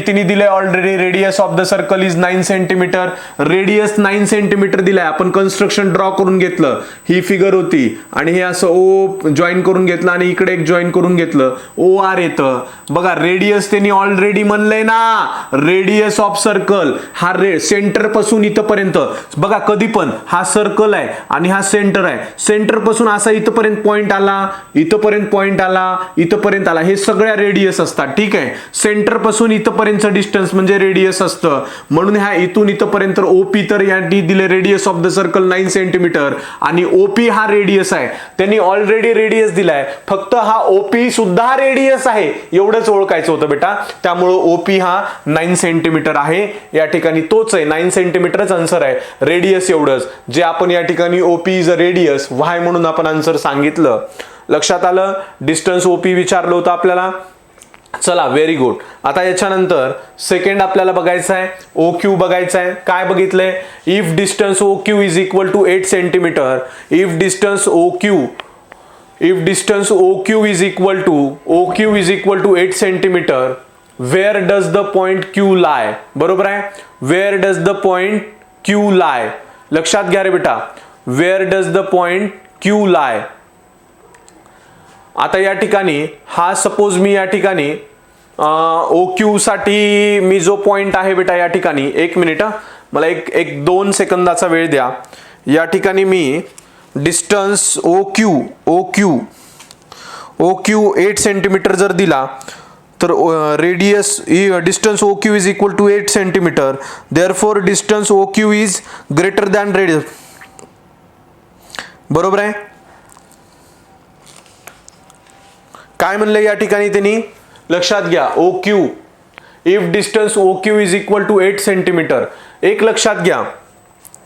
तिने दिलाय already radius of the circle is 9 centimetre. Radius 9 centimetre दिलाय. आपण कन्स्ट्रक्शन ड्रॉ करून घेतलं, ही फिगर होती आणि हे असं O जॉईन करून घेतलं आणि इकडे एक जॉईन करून घेतलं, OR येतं. बघा रेडियस त्यांनी ऑलरेडी म्हणलंय ना, रेडियस ऑफ सर्कल हा सेंटर पासून इथपर्यंत. बघा कधी पण हा सर्कल आहे आणि हा सेंटर आहे, सेंटर पासून असा इथपर्यंत पॉइंट आला, इथपर्यंत पॉइंट आला, इथपर्यंत आला, हे सगळ्या रेडियस असतात. ठीक आहे, सेंटर पासून इथपर्यंतचं डिस्टन्स म्हणजे रेडियस असतं. म्हणून ह्या इथून इथपर्यंत OP तर यांनी दिले radius of the circle 9 centimetre आणि OP हा रेडियस आहे. त्यांनी ऑलरेडी रेडियस दिलाय, फक्त हा OP सुद्धा रेडियस आहे एवढंच ओळखायचं होतं बेटा. त्यामुळे OP हा 9 सेंटीमीटर आहे या ठिकाणी, तोच आहे 9 सेंटीमीटरच आन्सर आहे. रेडियस एवढंच जे आपण या ठिकाणी OP is a radius Y म्हणून आपण आन्सर सांगितलं. लक्षात आलं. डिस्टन्स OP विचारलं होतं आपल्याला. चला व्हेरी गुड. आता याच्यानंतर सेकंड आपल्याला बघायचं आहे OQ बघायचं आहे. काय बघितलंय, if distance OQ is equal to 8 centimetre, if distance OQ is equal to 8 centimetre, where does the point Q lie. बरोबर आहे, where does the point Q lie. लक्षात घ्या रे बेटा, where does the point Q lie. आता या ठिकाणी हा suppose मी या ठिकाणी OQ साठी मी जो पॉइंट आहे बेटा या ठिकाणी, एक मिनिट मला एक 2 सेकंदाचा वेळ द्या. या ठिकाणी मी डिस्टन्स OQ 8 सेंटीमीटर जर दिला तर radius distance OQ is equal to 8 centimetre, therefore distance OQ is greater than radius. बरोबर आहे. काय म्हणले या ठिकाणी त्यांनी, लक्षात घ्या OQ, if distance OQ is equal to 8 centimetre. एक लक्षात घ्या,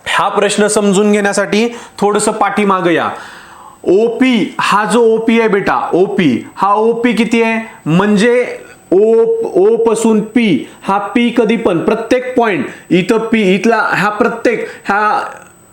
हा प्रश्न समजून घेण्यासाठी थोडंसं पाठीमागं या. OP हा जो OP आहे बेटा, OP हा OP किती आहे म्हणजे O पासून P, हा P कधी पण प्रत्येक पॉइंट इथं P इथला हा प्रत्येक ह्या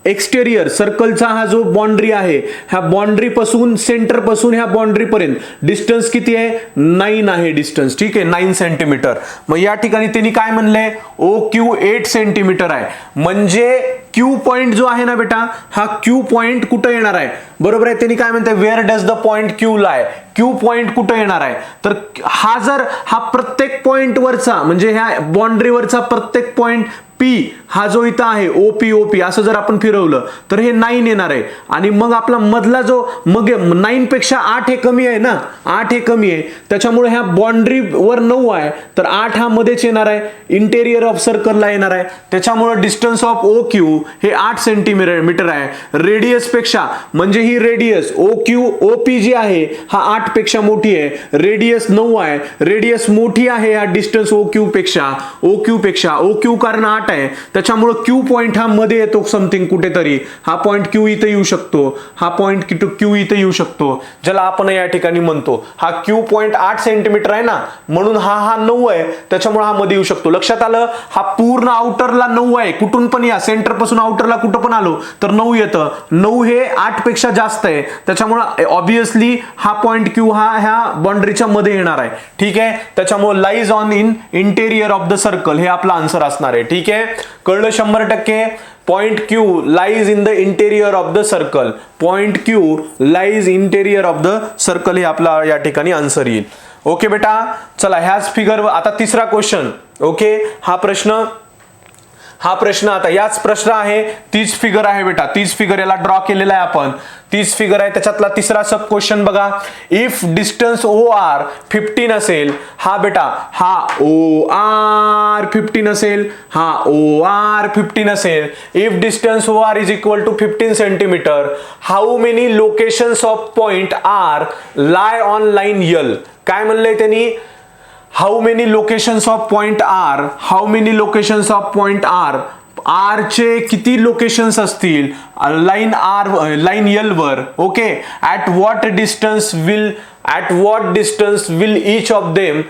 एक्सटेरियर सर्कलचा हा जो बाउंड्री आहे, ह्या बाउंड्री पासून सेंटर पासून ह्या बाउंड्री पर्यंत डिस्टन्स किती आहे? 9 आहे डिस्टन्स. ठीक आहे, 9 सेंटीमीटर. मग या ठिकाणी त्यांनी काय म्हणलंय? OQ 8 सेंटीमीटर आहे. म्हणजे क्यू पॉइंट जो आहे ना बेटा, हा क्यू पॉइंट कुठं येणार आहे? बरोबर आहे. त्यांनी काय म्हणते? Where does the point Q lie? Q point कुठं येणार आहे? तर हा प्रत्येक पॉइंट वरचा म्हणजे ह्या बाउंड्रीवरचा प्रत्येक पॉइंट पी हा जो इथं आहे OP असं जर आपण फिरवलं तर हे 9 येणार आहे. आणि मग आपला मधला जो मग 9 पेक्षा 8 हे कमी आहे ना, 8 हे कमी आहे, त्याच्यामुळे ह्या बाउंड्री वर 9 आहे तर 8 हा मध्येच येणार आहे, इंटेरियर ऑफ सर्कलला येणार आहे. त्याच्यामुळे डिस्टन्स ऑफ OQ हे 8 सेंटीमीटर आहे. रेडियस पेक्षा म्हणजे ही रेडियस OP जी आहे हा 8 पेक्षा मोठी आहे, रेडियस 9 आहे, रेडियस मोठी आहे या डिस्टन्स OQ पेक्षा OQ कारण 8 आहे, त्याच्यामुळे क्यू पॉइंट हा मध्ये येतो समथिंग कुठेतरी. हा पॉइंट क्यू इथे येऊ शकतो, हा पॉइंट क्यू इथे येऊ शकतो, ज्याला आपण या ठिकाणी म्हणतो हा क्यू पॉइंट 8 सेंटीमीटर आहे ना, म्हणून हा 9 आहे, त्याच्यामुळे हा मध्ये येऊ शकतो. लक्षात आलं? हा पूर्ण आउटरला 9 आहे, कुठून पण या सेंटर पासून आउटरला कुठं पण आलो तर 9 येतं. 9 हे 8 पेक्षा जास्त आहे, त्याच्यामुळे ऑब्विसली हा पॉइंट क्यू हा ह्या बाउंड्रीच्या मध्ये येणार आहे. ठीक आहे, त्याच्यामुळे lies on in interior of the circle हे आपला आन्सर असणार आहे. ठीक आहे, कळलं 100%. Point Q lies in the interior of the circle. Point Q lies interior of the circle हे आपला या ठिकाणी आन्सर येईल. ओके बेटा, चला ह्याच फिगर आता तिसरा क्वेश्चन. ओके, हा प्रश्न आता याच प्रश्न आहे, तीच फिगर आहे बेटा, तीच फिगर याला ड्रॉ केलेला आहे आपण, तीच फिगर आहे. त्याच्यातला तिसरा सब क्वेश्चन बघा. इफ डिस्टन्स OR 15 असेल, हा बेटा हा OR 15 असेल, हा OR 15 असेल. If distance OR is equal to 15 centimetre, how many locations of point R lie on line L? काय म्हणलंय त्यांनी? How many locations of point R, how many locations of point R चे किती locations असतील line L वर. Okay, at what distance will each of them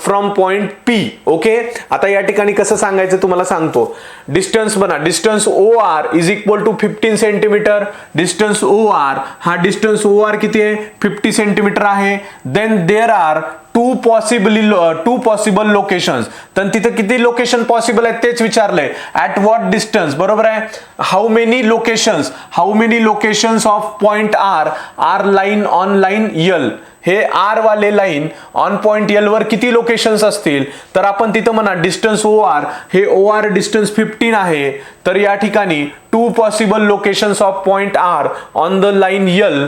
from point P? Okay, आता या ठिकाणी कसं सांगायचं तुम्हाला सांगतो. डिस्टन्स बना, distance OR is equal to 15 centimetre. Distance OR हा डिस्टन्स OR किती आहे? 50 सेंटीमीटर आहे. Then there are two possible locations. तर तिथे किती लोकेशन पॉसिबल आहेत तेच विचारलंय. ऍट व्हॉट डिस्टन्स, बरोबर आहे. How many locations of point R line on line L? हे R वाले लाईन ऑन पॉइंट L वर किती लोकेशन्स असतील? तर आपण तिथं म्हणा डिस्टन्स OR हे OR डिस्टन्स 15 आहे, तर या ठिकाणी 2 possible locations of point R on the line L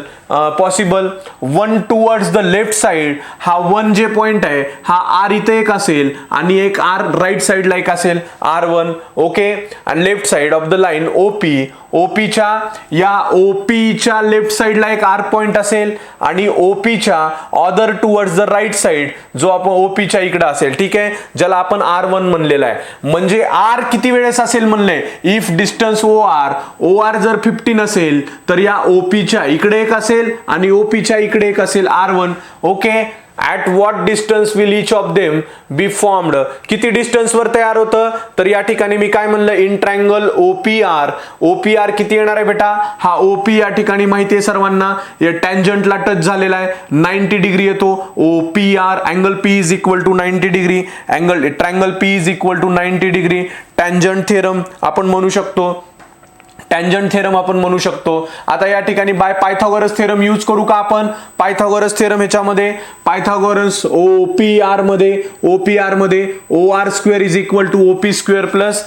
possible. 1 towards the left side, हा 1 जे पॉइंट आहे हा R इथे एक असेल आणि एक R राईट साइडला एक असेल R1. ओके, आणि left side of the line OPच्या लेफ्ट साइडला एक R पॉइंट असेल आणि OPच्या other towards the right side जो आपण OPच्या इकडे असेल. ठीक आहे, ज्याला आपण R1 म्हणलेला आहे. म्हणजे R किती वेळेस असेल म्हणले? इफ डिस्टन्स OR जर 15 असेल तर या OPच्या इकडे एक असेल आणि OPच्या इकडे एक असेल R1. Okay, at what distance will each of them be formed? किती डिस्टन्स वर तयार होतं? तर या ठिकाणी मी काय म्हणलं? इन ट्रायंगल OPR किती येणार आहे बेटा? हा OP या ठिकाणी माहिती आहे सर्वांना, या टँजंटला टच झालेला आहे, 90 डिग्री येतो. OPR angle P is equal to 90 degree, triangle P is equal to 90 degree. Tangent theorem आपण म्हणू शकतो, टँजंट थेरम आपण म्हणू शकतो. आता या ठिकाणी बाय पायथागोरस थेरम यूज करू का आपण? पायथागोरस थेरम ह्याच्यामध्ये पायथागोरस OPR मध्ये OR square is equal to OP square plus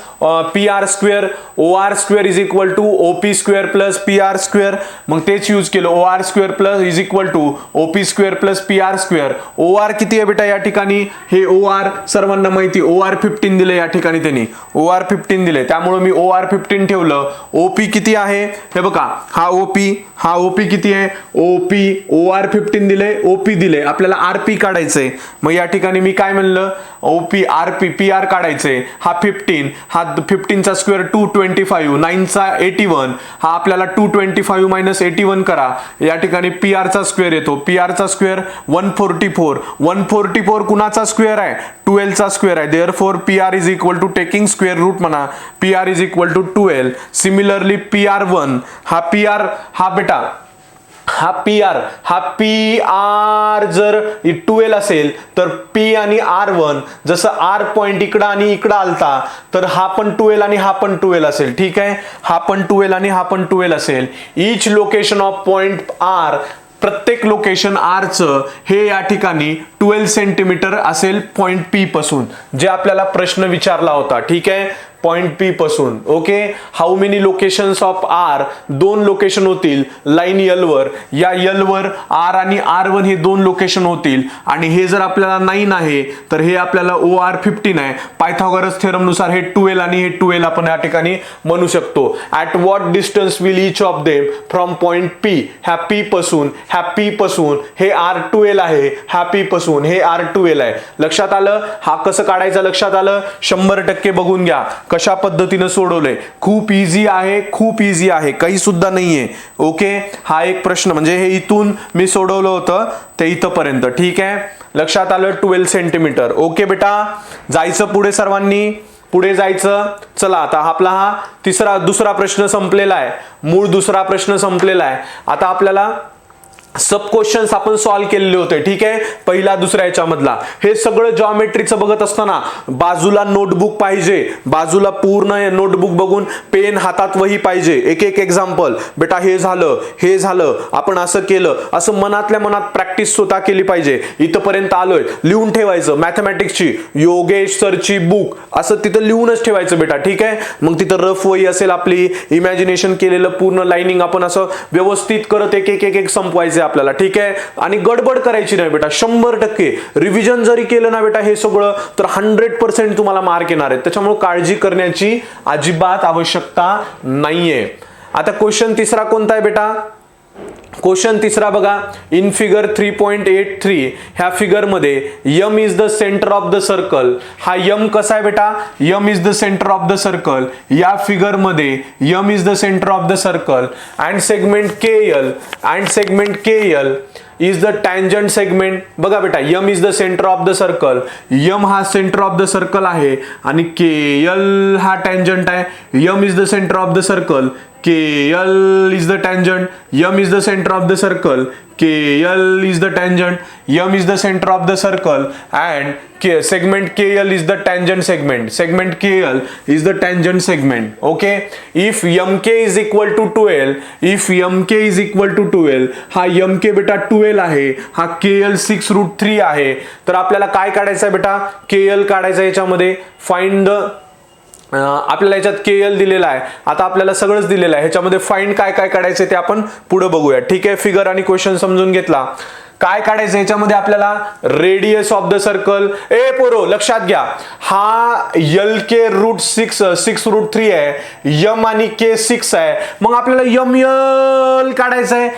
PR square, OR square is equal to OP square plus PR square. मग तेच यूज केलं, OR square plus is equal to OP square plus PR square. OR किती आहे बेटा या ठिकाणी? हे OR सर्वांना माहिती, OR 15 दिले या ठिकाणी त्यांनी, OR 15 दिले, त्यामुळे मी OR 15 ठेवलं. OP किती आहे? हे बघा, हा OP किती आहे? OR 15 दिले, OP दिले, आपल्याला RP काढायचंय. मग या ठिकाणी मी काय म्हणलं? OP RP PR काढायचंय. हा 15, हा 15 चा स्क्वेअर 225, 9 चा 81, हा आपल्याला 225 मायनस 81 करा. या ठिकाणी PR चा स्क्वेअर येतो, PR चा स्क्वेअर 144 कुणाचा स्क्वेअर आहे? 12 चा स्क्वेअर आहे. Therefore PR is equal to taking square root म्हणा, PR is equal to 12. Similarly similarly PR1 हा PR हा बेटा हा पी आर जर 12 असेल तर P आणि R1 जसं R पॉइंट इकडं आणि इकडं आलता तर हा पण 12 आणि हा पण 12 असेल. ठीक आहे, हा पण 12 आणि हा पण 12 असेल. Each location of point R, प्रत्येक लोकेशन R चं हे या ठिकाणी 12 सेंटीमीटर असेल पॉइंट P पासून, जे आपल्याला प्रश्न विचारला होता. ठीक आहे, पॉइंट P पासून. Okay, how many locations of R, दोन लोकेशन होतील लाईन L वर. या L वर R आणि R1 हे दोन लोकेशन होतील आणि हे जर आपल्याला 9 आहे तर हे आपल्याला OR 15 आहे. पायथागोरस थेरम नुसार हे 12 आणि हे 12 आपण या ठिकाणी म्हणू शकतो. At what distance will each of them from point P, ह्या P पासून हे R12 आहे, ह्या P पासून हे R12 आहे. लक्षात आलं? हा कसं काढायचं लक्षात आलं? 100% बघून घ्या कशा पद्धतीने सोडवलंय. खूप इझी आहे, खूप इझी आहे, काही सुद्धा नाहीये. ओके, हा एक प्रश्न म्हणजे हे इथून मी सोडवलं होतं ते इथपर्यंत. ठीक आहे, लक्षात आलं? 12 सेंटीमीटर. ओके बेटा, जायचं पुढे सर्वांनी, पुढे जायचं. चला आता आपला हा दुसरा प्रश्न संपलेला आहे. मूळ दुसरा प्रश्न संपलेला आहे. आता आपल्याला सब क्वेश्चन्स आपण सॉल्व केलेले होते. ठीक आहे, पहिला दुसऱ्या याच्यामधला. हे सगळं जॉमेट्रीचं बघत असताना बाजूला नोटबुक पाहिजे, बाजूला पूर्ण नोटबुक बघून पेन हातात वही पाहिजे. एक एक एक्झाम्पल, बेटा हे झालं, आपण असं केलं, असं मनातल्या मनात प्रॅक्टिस स्वतः केली पाहिजे. इथपर्यंत आलोय, लिहून ठेवायचं. मॅथमॅटिक्सची योगेश सरची बुक असं तिथं लिहूनच ठेवायचं बेटा. ठीक आहे, मग तिथं रफ वही असेल आपली, इमॅजिनेशन केलेलं पूर्ण लाईनिंग आपण असं व्यवस्थित करत एक एक एक संपवायचं आपल्याला. ठीक आहे, आणि गडबड करायची नाही बेटा. 100% रिव्हिजन जरी केलं ना बेटा हे सगळं तर 100% तुम्हाला मार्क येणार आहेत. त्याच्यामुळे काळजी करण्याची अजिबात आवश्यकता नाहीये. आता क्वेश्चन तिसरा कोणता आहे बेटा? क्वेश्चन तिसरा बघा, इन फिगर 3.83 ह्या फिगर मध्ये M is the centre of the circle. हा यम कसा आहे बेटा? M is the centre of the circle. या फिगर मध्ये M is the centre of the circle and segment KL is the tangent segment. बघा बेटा, M is the centre of the circle, M हा centre of the circle आहे आणि KL हा tangent आहे. M is the centre of the circle, KL is the tangent, M is the center of the circle, KL is the tangent, M is the center of the circle and segment KL is the tangent segment. Segment KL is the tangent segment. Okay, if MK is equal to 12, हा MK बेटा 12 आहे, हा KL 6√3 आहे. तर आपल्याला काय काढायचं आहे बेटा? KL काढायचं. याच्यामध्ये फाइंड आपल्याला याच्यात KL दिलेला आहे. आता आपल्याला सगळंच दिलेलं आहे. ह्याच्यामध्ये फाइंड काय काय काढायचं ते आपण पुढे बघूया. ठीक आहे, फिगर आणि क्वेश्चन समजून घेतला. काय काढायचं याच्यामध्ये आपल्याला? Radius of the circle. पोरो लक्षात घ्या, हा LK √6 आहे, M आणि K 6 आहे. मग आपल्याला ML काढायचं आहे.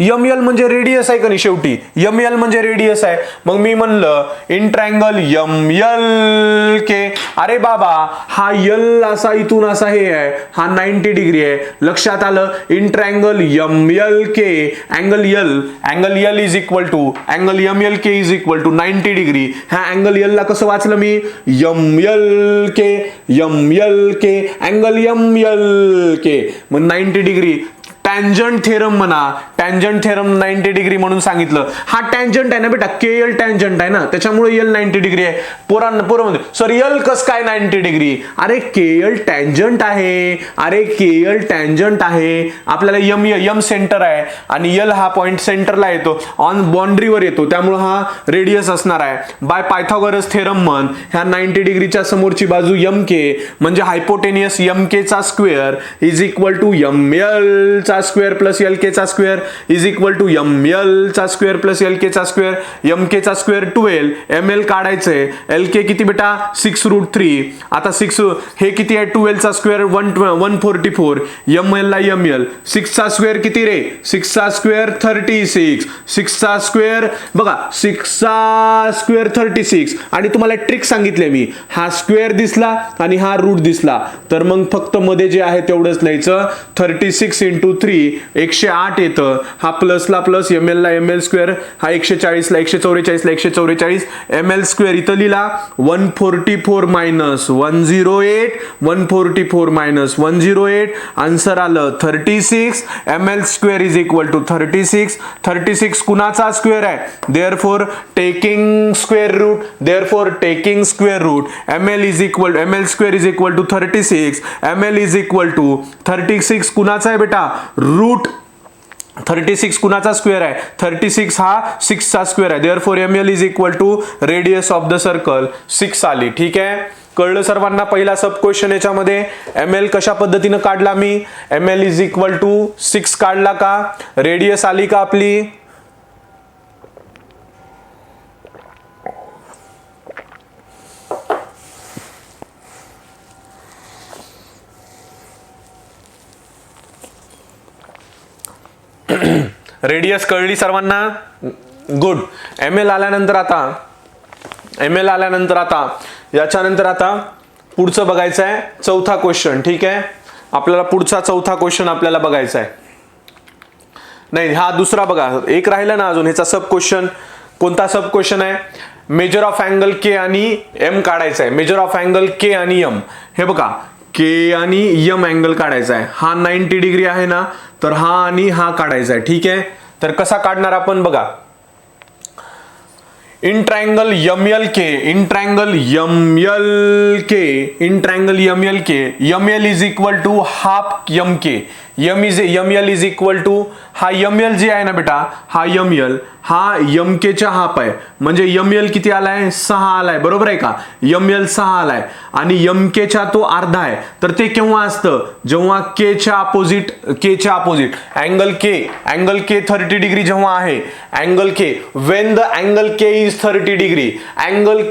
ML म्हणजे रेडियस आहे का नाही? शेवटी ML म्हणजे रेडियस आहे. मग मी म्हणलं इन ट्रायंगल MLK. अरे बाबा, हा L असा इथून असा हे आहे, हा 90 डिग्री आहे. लक्षात आलं? In triangle MLK angle L is equal to angle MLK is equal to 90 degree. ह्या अँगल L ला कसं वाचलं मी? MLK अँगल MLK मग 90 डिग्री. टँजंट थेरम म्हणा, टँजंट थेरम 90 डिग्री म्हणून सांगितलं. हा टँजंट आहे ना बेटा, KL टँजंट आहे ना, त्याच्यामुळे L 90 डिग्री आहे. पोरांमध्ये सॉरी L कस काय 90 डिग्री? अरे KL टँजंट आहे, आपल्याला M सेंटर आहे आणि L हा पॉइंट सेंटरला येतो, ऑन बाउंड्रीवर येतो, त्यामुळे हा रेडियस असणार आहे. बाय पायथागोरस थेरम म्हण, ह्या 90 डिग्रीच्या समोरची बाजू MK म्हणजे हायपोटेनियस MK चा square is equal to ML चा स्क्वेअर प्लस LK चा square is equal to ML चा स्क्वेअर प्लस LK चा स्क्वेअर. MK चा स्क्वेअर 12, ML काढायचंय. LK किती बेटा? 6√3. आता 6 हे किती आहे? 12 चा स्क्वेअर 144. ML ला ML 6 चा स्क्वेअर किती रे? 6 चा स्क्वेअर 36. 6 चा स्क्वेअर बघा, 6 चा स्क्वेअर 36. आणि तुम्हाला ट्रिक सांगितले मी, हा स्क्वेअर दिसला आणि हा रूट दिसला तर मग फक्त मध्ये जे आहे तेवढंच लिहायचं. 36 × 3 108 येतं. हा प्लसला प्लस ml ला ml स्क्वेअर, हा 140 ला 144 ला 144 ml स्क्वेअर इथं लिहिला. 144 मायनस 108, 144 मायनस 108, आन्सर आलं 36. ml square is equal to 36. 36 कुणाचा स्क्वेअर आहे? Therefore taking square root, therefore taking square root ml square is equal to 36. ml is equal to 36 कुणाचा आहे बेटा? रूट 36 कुणाचा स्क्वेअर आहे? 36 हा 6 चा स्क्वेअर आहे. Therefore ml is equal to radius of the circle 6 आली. ठीक आहे, कळलं सर्वांना? पहिला सब क्वेश्चन याच्यामध्ये ml कशा पद्धतीने काढला मी? ml इज इक्वल टू 6 काढला का? रेडियस आली का आपली? रेडियस कळली सर्वांना? गुड. ml आल्यानंतर आता याच्यानंतर आता पुढचं बघायचं आहे चौथा क्वेश्चन. ठीक आहे, आपल्याला पुढचा चौथा क्वेश्चन आपल्याला बघायचा आहे. नाही, हा दुसरा बघा, एक राहिला ना अजून. ह्याचा सब क्वेश्चन कोणता सब क्वेश्चन आहे? मेजर ऑफ अँगल के आणि एम काढायचा आहे. मेजर ऑफ अँगल के आणि एम. हे बघा, के आणि एम अँगल काढायचा आहे. हा 90 डिग्री आहे ना, तर हा आणि हा काढायचा आहे. ठीक आहे, तर कसा काढणार आपण बघा. In triangle MLK, in triangle MLK, ML is equal to half MK. ML is equal to, हा ML जे आहे ना बेटा, हा ML हा MK च्या हाफ आहे. म्हणजे ML किती आलाय? 6 आलाय. बरोबर आहे का? ML 6 आलाय आणि MK च्या तो अर्धा आहे. तर ते केव्हा असतं? जेव्हा K च्या अपोजिट अँगल K 30 डिग्री जेव्हा आहे. Angle K, when the angle K is 30 degree. Angle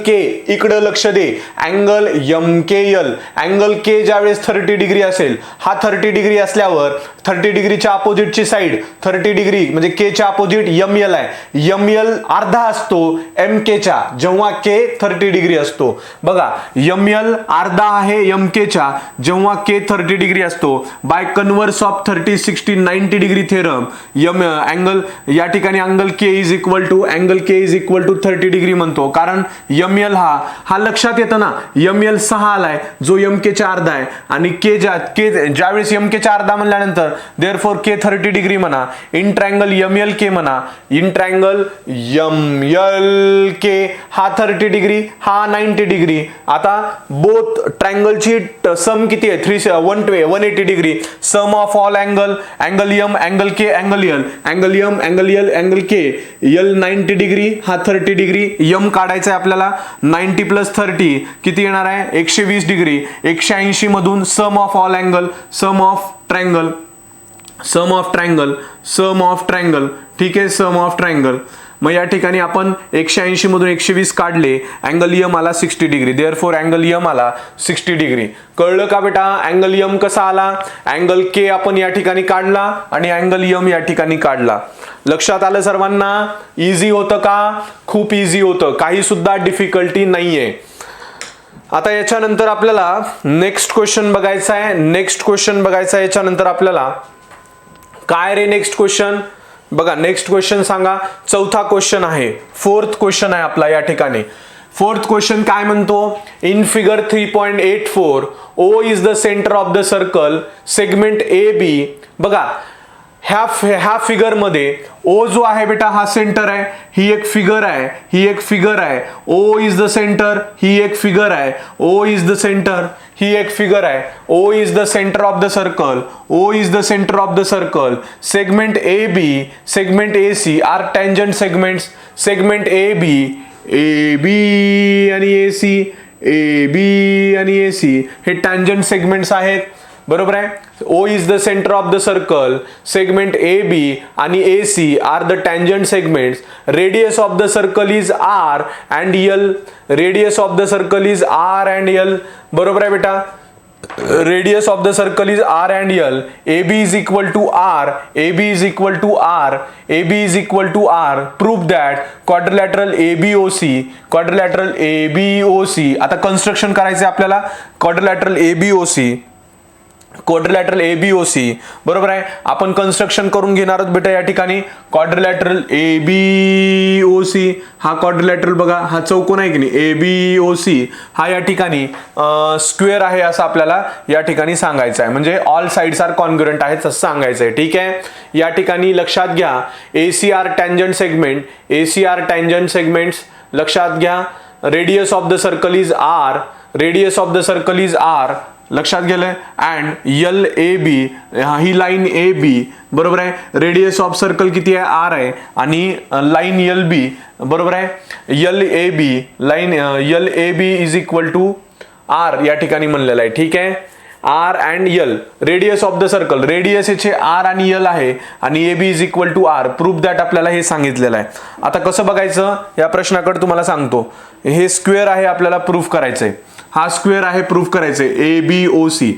K इकडे लक्ष दे. अँगल MKL, अँगल K ज्यावेळेस 30 डिग्री असेल, हा 30 डिग्री असल्यावर 30 डिग्रीच्या अपोजिटची साइड 30 डिग्री म्हणजे K च्या अपोजिट ML आहे. ML अर्धा असतो MK च्या जेव्हा K 30 डिग्री असतो. बघा, ML अर्धा आहे MK च्या जेव्हा K 30 डिग्री असतो. By converse of 30, 60, 90 degree theorem angle या ठिकाणी angle K is equal to 30 degree म्हणतो. कारण ML हा लक्षात येतं ना, ML 6 आलाय जो MK च्या अर्धा आहे आणि K ज्यावेळेस MK च्या अर्धा म्हणल्यानंतर देअरफॉर K 30 डिग्री म्हणा. इन ट्रायंगल MLK म्हणा. इन ट्रायंगल MLK हा 30 डिग्री, हा 90 डिग्री. आता बोथ ट्रायंगलची सम किती आहे? 180 degree. Sum of all angle M, angle K, angle L, angle M, angle L, angle K. L 90 degree, हा 30 डिग्री. M काढायचा आहे आपल्याला. 90 प्लस 30 किती येणार आहे? 120 डिग्री. 180 मधून sum of all angle, sum of triangle. ठीक आहे, सम ऑफ ट्रायंगल. मग या ठिकाणी आपण 180 मधून 120 काढले. अँगल M आला 60 डिग्री. देअरफॉर अँगल M आला 60 डिग्री. कळलं का बेटा? अँगल M कसा आला? अँगल K आपण या ठिकाणी काढला आणि अँगल M या ठिकाणी काढला. लक्षात आलं सर्वांना? इझी होतं का? खूप इझी होतं, काही सुद्धा डिफिकल्टी नाहीये. आता याच्यानंतर आपल्याला नेक्स्ट क्वेश्चन बघायचा आहे. याच्यानंतर आपल्याला काय रे नेक्स्ट क्वेश्चन? बघा, नेक्स्ट क्वेश्चन सांगा. चौथा क्वेश्चन आहे, फोर्थ क्वेश्चन आहे आपला या ठिकाणी. फोर्थ क्वेश्चन काय म्हणतो? In figure 3.84 O is the centre of the circle, segment AB. बघा, ह्या फिगर मध्ये O जो आहे बेटा हा सेंटर आहे. ही एक फिगर आहे. O इज द सेंटर, ही एक फिगर आहे. O इज द सेंटर, ही एक फिगर आहे. O is the centre of the circle. Segment AB, segment AC are tangent segments. Segment AB आणि AC हे टँजंट सेगमेंट्स आहेत. बरोबर आहे. O is the centre of the circle. Segment AB आणि AC are the tangent segments. Radius of the circle is R and L. बरोबर आहे बेटा. Radius of the circle is R and L. AB is equal to R. Prove that quadrilateral ABOC. आता construction करायचे आपल्याला. Quadrilateral ABOC quadrilateral ABOC, बरोबर आहे. आपण construction करून घेणार आहोत बेटा या ठिकाणी. क्वाड्रिलॅटरल ABOC हा क्वाड्रिलॅटरल बघा, हा चौकोन आहे की नाही, ABOC हा या ठिकाणी स्क्वेअर आहे असं आपल्याला या ठिकाणी सांगायचं आहे. म्हणजे ऑल साइड्स आर कॉन्ग्रुएंट आहेत असं सांगायचं आहे. ठीक आहे. या ठिकाणी लक्षात घ्या ACR tangent segment, ACR tangent segments लक्षात घ्या. Radius of the circle is R, radius of the circle is R लक्षात गेलंय. And LAB he line AB, बरोबर आहे. रेडियस ऑफ सर्कल किती आहे, R आहे. आणि लाईन LB, बरोबर आहे. LAB line LAB is equal to R या ठिकाणी म्हणलेलं आहे. ठीक आहे. R and L, radius of the circle, radius याचे R आणि L आहे आणि AB is equal to R. Proof that आपल्याला हे सांगितलेलं आहे. आता कसं बघायचं या प्रश्नाकडे तुम्हाला सांगतो. हे स्क्वेअर आहे, आपल्याला प्रूफ करायचंय. हा स्क्वेअर आहे, प्रूफ करायचंय. ABOC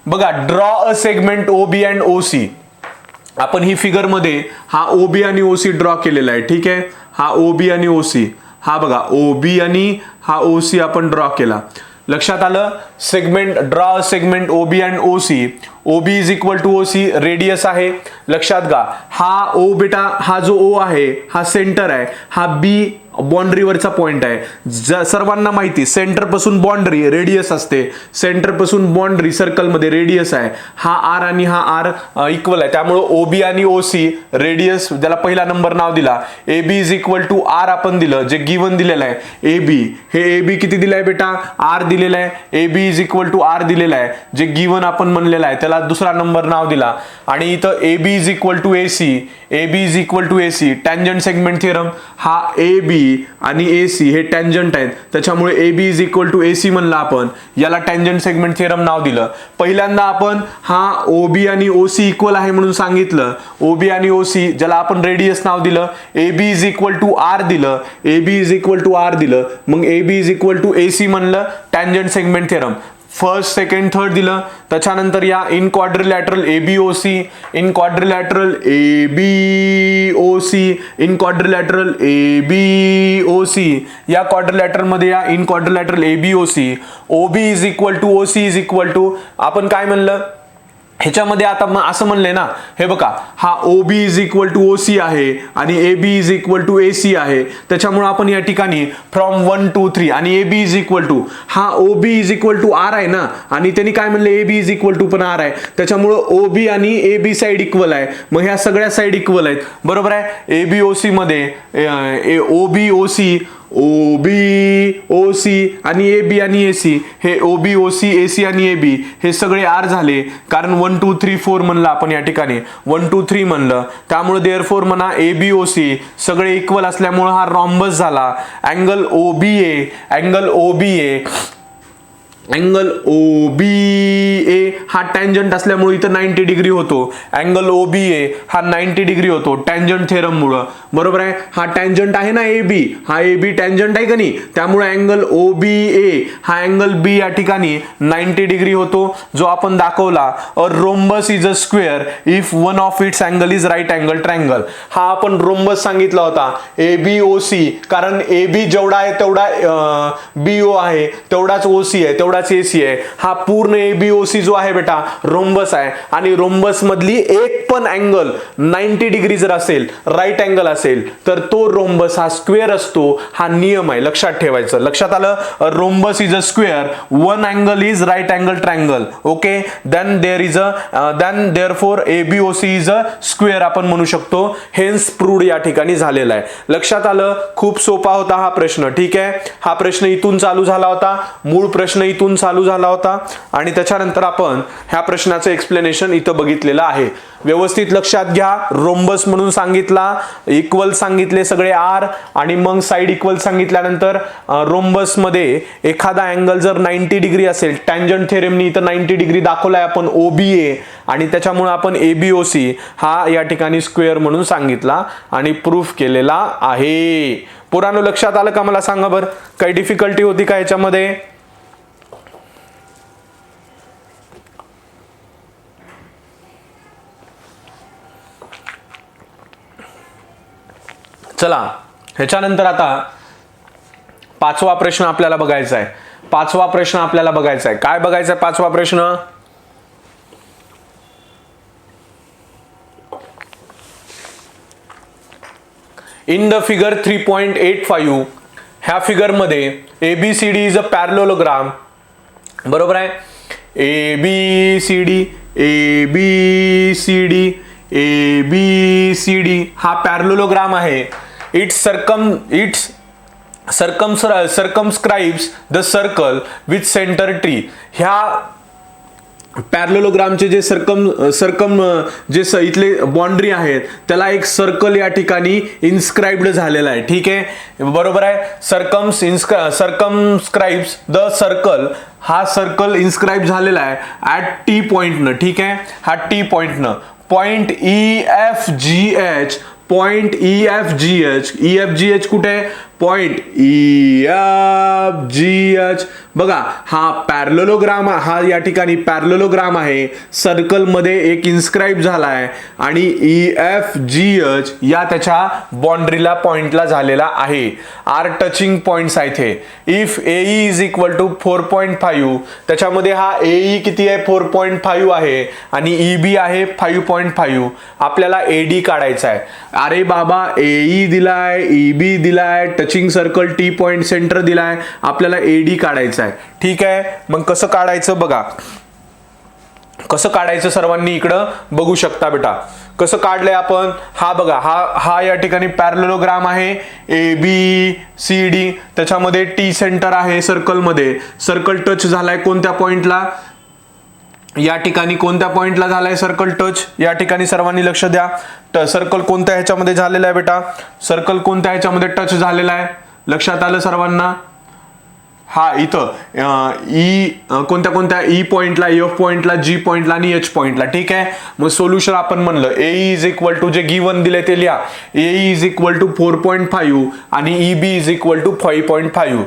बघा, draw a segment OB and OC. आपण ही फिगर मध्ये हा OB आणि OC ड्रॉ केलेला आहे. ठीक आहे. हा OB आणि OC, हा बघा OB आणि हा OC आपण ड्रॉ केला. लक्षात आलं. Segment, draw segment OB and OC. OB is equal to OC, radius आहे. लक्षात घ्या हा O बेटा, हा जो O आहे हा सेंटर आहे, हा B बाउंड्रीवरचा पॉइंट आहे. सर्वांना माहिती सेंटर पासून बाउंड्री रेडियस असते. सेंटर पासून बाउंड्री सर्कल मध्ये रेडियस आहे. हा R आणि हा R इक्वल आहे. त्यामुळे OB आणि OC रेडियस, ज्याला पहिला नंबर नाव दिला AB is equal to R आपण दिलं, जे गिवन दिलेलं आहे AB. हे AB किती दिलं आहे बेटा, R दिलेलं आहे. AB is equal to R दिलेलं आहे, जे गिवन आपण म्हणलेलं आहे, त्याला दुसरा नंबर नाव दिला. आणि इथं AB is equal to AC, AB is equal to AC. Tangent segment theorem, हा AB आणि AC हे टँजंट आहेत, त्याच्यामुळे AB is equal to AC म्हणलं आपण. याला टँजंट सेगमेंट थिअरम नाव दिलं. पहिल्यांदा आपण हा OB आणि OC इक्वल आहे म्हणून सांगितलं. OB आणि OC ज्याला आपण रेडियस नाव दिलं, AB is equal to R दिलं, AB is equal to R दिलं. मग AB is equal to AC म्हणलं, tangent segment theorem. First, second, third दिलं. त्याच्यानंतर या in quadrilateral ABOC, in quadrilateral ABOC, in quadrilateral ABOC. या क्वाड्रिलॅटरल मध्ये या in quadrilateral ABOC. OB is equal to OC is equal to, आपण काय म्हणलं ह्याच्यामध्ये आता असं म्हणले ना, हे बघा हा OB is equal to OC आहे आणि AB is equal to AC आहे. त्याच्यामुळे आपण या ठिकाणी फ्रॉम 1 2 3 आणि AB इज इक्वल टू, हा OB is equal to R आहे ना, आणि त्यांनी काय म्हणले AB इज इक्वल टू पण R आहे. त्याच्यामुळे OB आणि AB साइड इक्वल आहे. मग ह्या सगळ्या साइड इक्वल आहेत, बरोबर आहे. ABOC मध्ये OB OC, OB OC आणि AB आणि AC, हे OB OC AC आणि AB हे सगळे R झाले. कारण 1 2 3 4 म्हणलं आपण या ठिकाणी, 1 2 3 म्हणलं. त्यामुळे देअरफॉर म्हणा ABOC सगळे इक्वल असल्यामुळे हा रॉम्बस झाला. Angle OBA, angle OBA, angle OBA हा टँजंट असल्यामुळे इथं 90 डिग्री होतो. अँगल OBA हा 90 डिग्री होतो टँजंट थेरम मुळे, बरोबर आहे. हा टँजंट आहे ना AB, हा AB टँजंट आहे का नाही, त्यामुळे अँगल OBA हा अँगल B या ठिकाणी 90 डिग्री होतो, जो आपण दाखवला. A rhombus is a square if one of its angle is right angle triangle. हा आपण रोम्बस सांगितला होता ABOC, कारण AB जेवढा आहे तेवढा BO आहे, तेवढाच OC आहे, तेवढा AC आहे. हा पूर्ण ABOC जो आहे बेटा रोम्बस आहे, आणि रोम्बस मधली एक पण अँगल 90 डिग्री जर असेल, राईट अँगल असेल, तर तो रोम्बस हा स्क्वेअर असतो. हा नियम आहे, लक्षात ठेवायचं. लक्षात आलं. Rhombus is a square, one angle is right angle triangle. Okay, then there is then therefore ABOC is a square आपण म्हणू शकतो. हेन्स प्रूव्ड या ठिकाणी झालेला आहे. लक्षात आलं. खूप सोपा होता हा प्रश्न. ठीक आहे. हा प्रश्न इथून चालू झाला होता, मूळ प्रश्न इथून चालू झाला होता, आणि त्याच्यानंतर आपण ह्या प्रश्नाचं एक्सप्लेनेशन इथं बघितलेलं आहे. व्यवस्थित लक्षात घ्या. रोम्बस म्हणून सांगितला, इक्वल सांगितले सगळे R, आणि मग साइड इक्वल सांगितल्यानंतर रोम्बस मध्ये एखादा अँगल जर 90 डिग्री असेल, टँजंट थेरमनी इथं 90 डिग्री दाखवलाय आपण OBA, आणि त्याच्यामुळे आपण ABOC हा या ठिकाणी स्क्वेअर म्हणून सांगितला आणि प्रूफ केलेला आहे. पुरानो लक्षात आलं का मला सांगा बरं, काही डिफिकल्टी होती का याच्यामध्ये? चला, ह्याच्यानंतर आता पाचवा प्रश्न आपल्याला बघायचा आहे. पाचवा प्रश्न आपल्याला बघायचा आहे. काय बघायचा आहे पाचवा प्रश्न? इन द फिगर 3.85 ह्या फिगरमध्ये ABCD इज अ पॅरलोलोग्राम, बरोबर आहे. ABCD हा पॅरलोलोग्राम आहे. It's circumscribes the circle with center T. ह्या पॅरलोग्रामचे जे जे इथले बाउंड्री आहेत त्याला एक सर्कल या ठिकाणी इन्स्क्राइब्ड झालेला आहे. ठीक आहे, बरोबर आहे. circumscribes द सर्कल, हा सर्कल इन्स्क्राइब झालेला आहे ऍट T पॉइंटनं. ठीक आहे, हा T पॉइंटनं पॉइंट EFGH कुठे, पॉइंट EFGH. बघा हा पॅरलोग्राम, हा या ठिकाणी पॅरलोग्राम आहे, सर्कल मध्ये एक इन्स्क्राइब झालाय आणि EFGH या त्याच्या बाउंड्रीला पॉइंटला झालेला आहे. आर टचिंग पॉइंट्स आहेत हे. If AE is equal to 4.5, त्याच्यामध्ये हा AE किती आहे, 4.5 आहे आणि EB आहे 5.5. आपल्याला AD काढायचा आहे. अरे बाबा, AE दिलाय, EB दिलाय, touching circle T point centre दिलाय, आपल्याला AD काढायचं आहे. ठीक आहे, मग कसं काढायचं बघा, कसं काढायचं सर्वांनी इकडं बघू शकता बेटा. कसं काढलंय आपण, हा बघा, हा या ठिकाणी पॅरलोग्राम आहे ABCD, त्याच्यामध्ये T सेंटर आहे सर्कल मध्ये. सर्कल टच झालाय कोणत्या पॉइंटला, या ठिकाणी कोणत्या पॉइंटला झालाय सर्कल टच, या ठिकाणी सर्वांनी लक्ष द्या. सर्कल कोणत्या ह्याच्यामध्ये झालेला आहे बेटा, सर्कल कोणत्या ह्याच्यामध्ये टच झालेला आहे, लक्षात आलं सर्वांना. हा इथं कोणत्या E पॉइंटला, F पॉइंटला, G पॉइंटला आणि H पॉइंटला. ठीक आहे, मग सोल्युशन आपण म्हणलं AE इज इक्वल टू जे गिवन दिले ते लिहा. AE इज इक्वल टू 4.5 आणि EB इज इक्वल टू 5.5.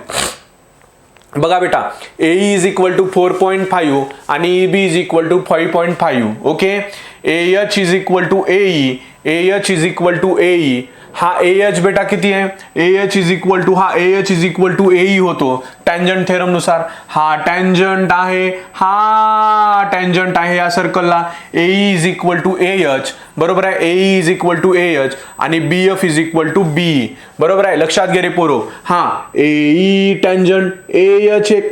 बघा बेटा, AE इज इक्वल टू 4.5 आणि EB is equal to 5.5. Okay, AH is equal to AE, AH is equal to AE. हा AH बेटा किती आहे, AH इज इक्वल टू, हा AH is equal to AE होतो tangent theorem नुसार. हा tangent आहे, हा टँजंट आहे या सर्कलला. AE is equal to AH, बरोबर आहे. AE is equal to AH आणि BF is equal to BE, बरोबर आहे. लक्षात घे रे पोरो. हा AE टँजंट, AH एक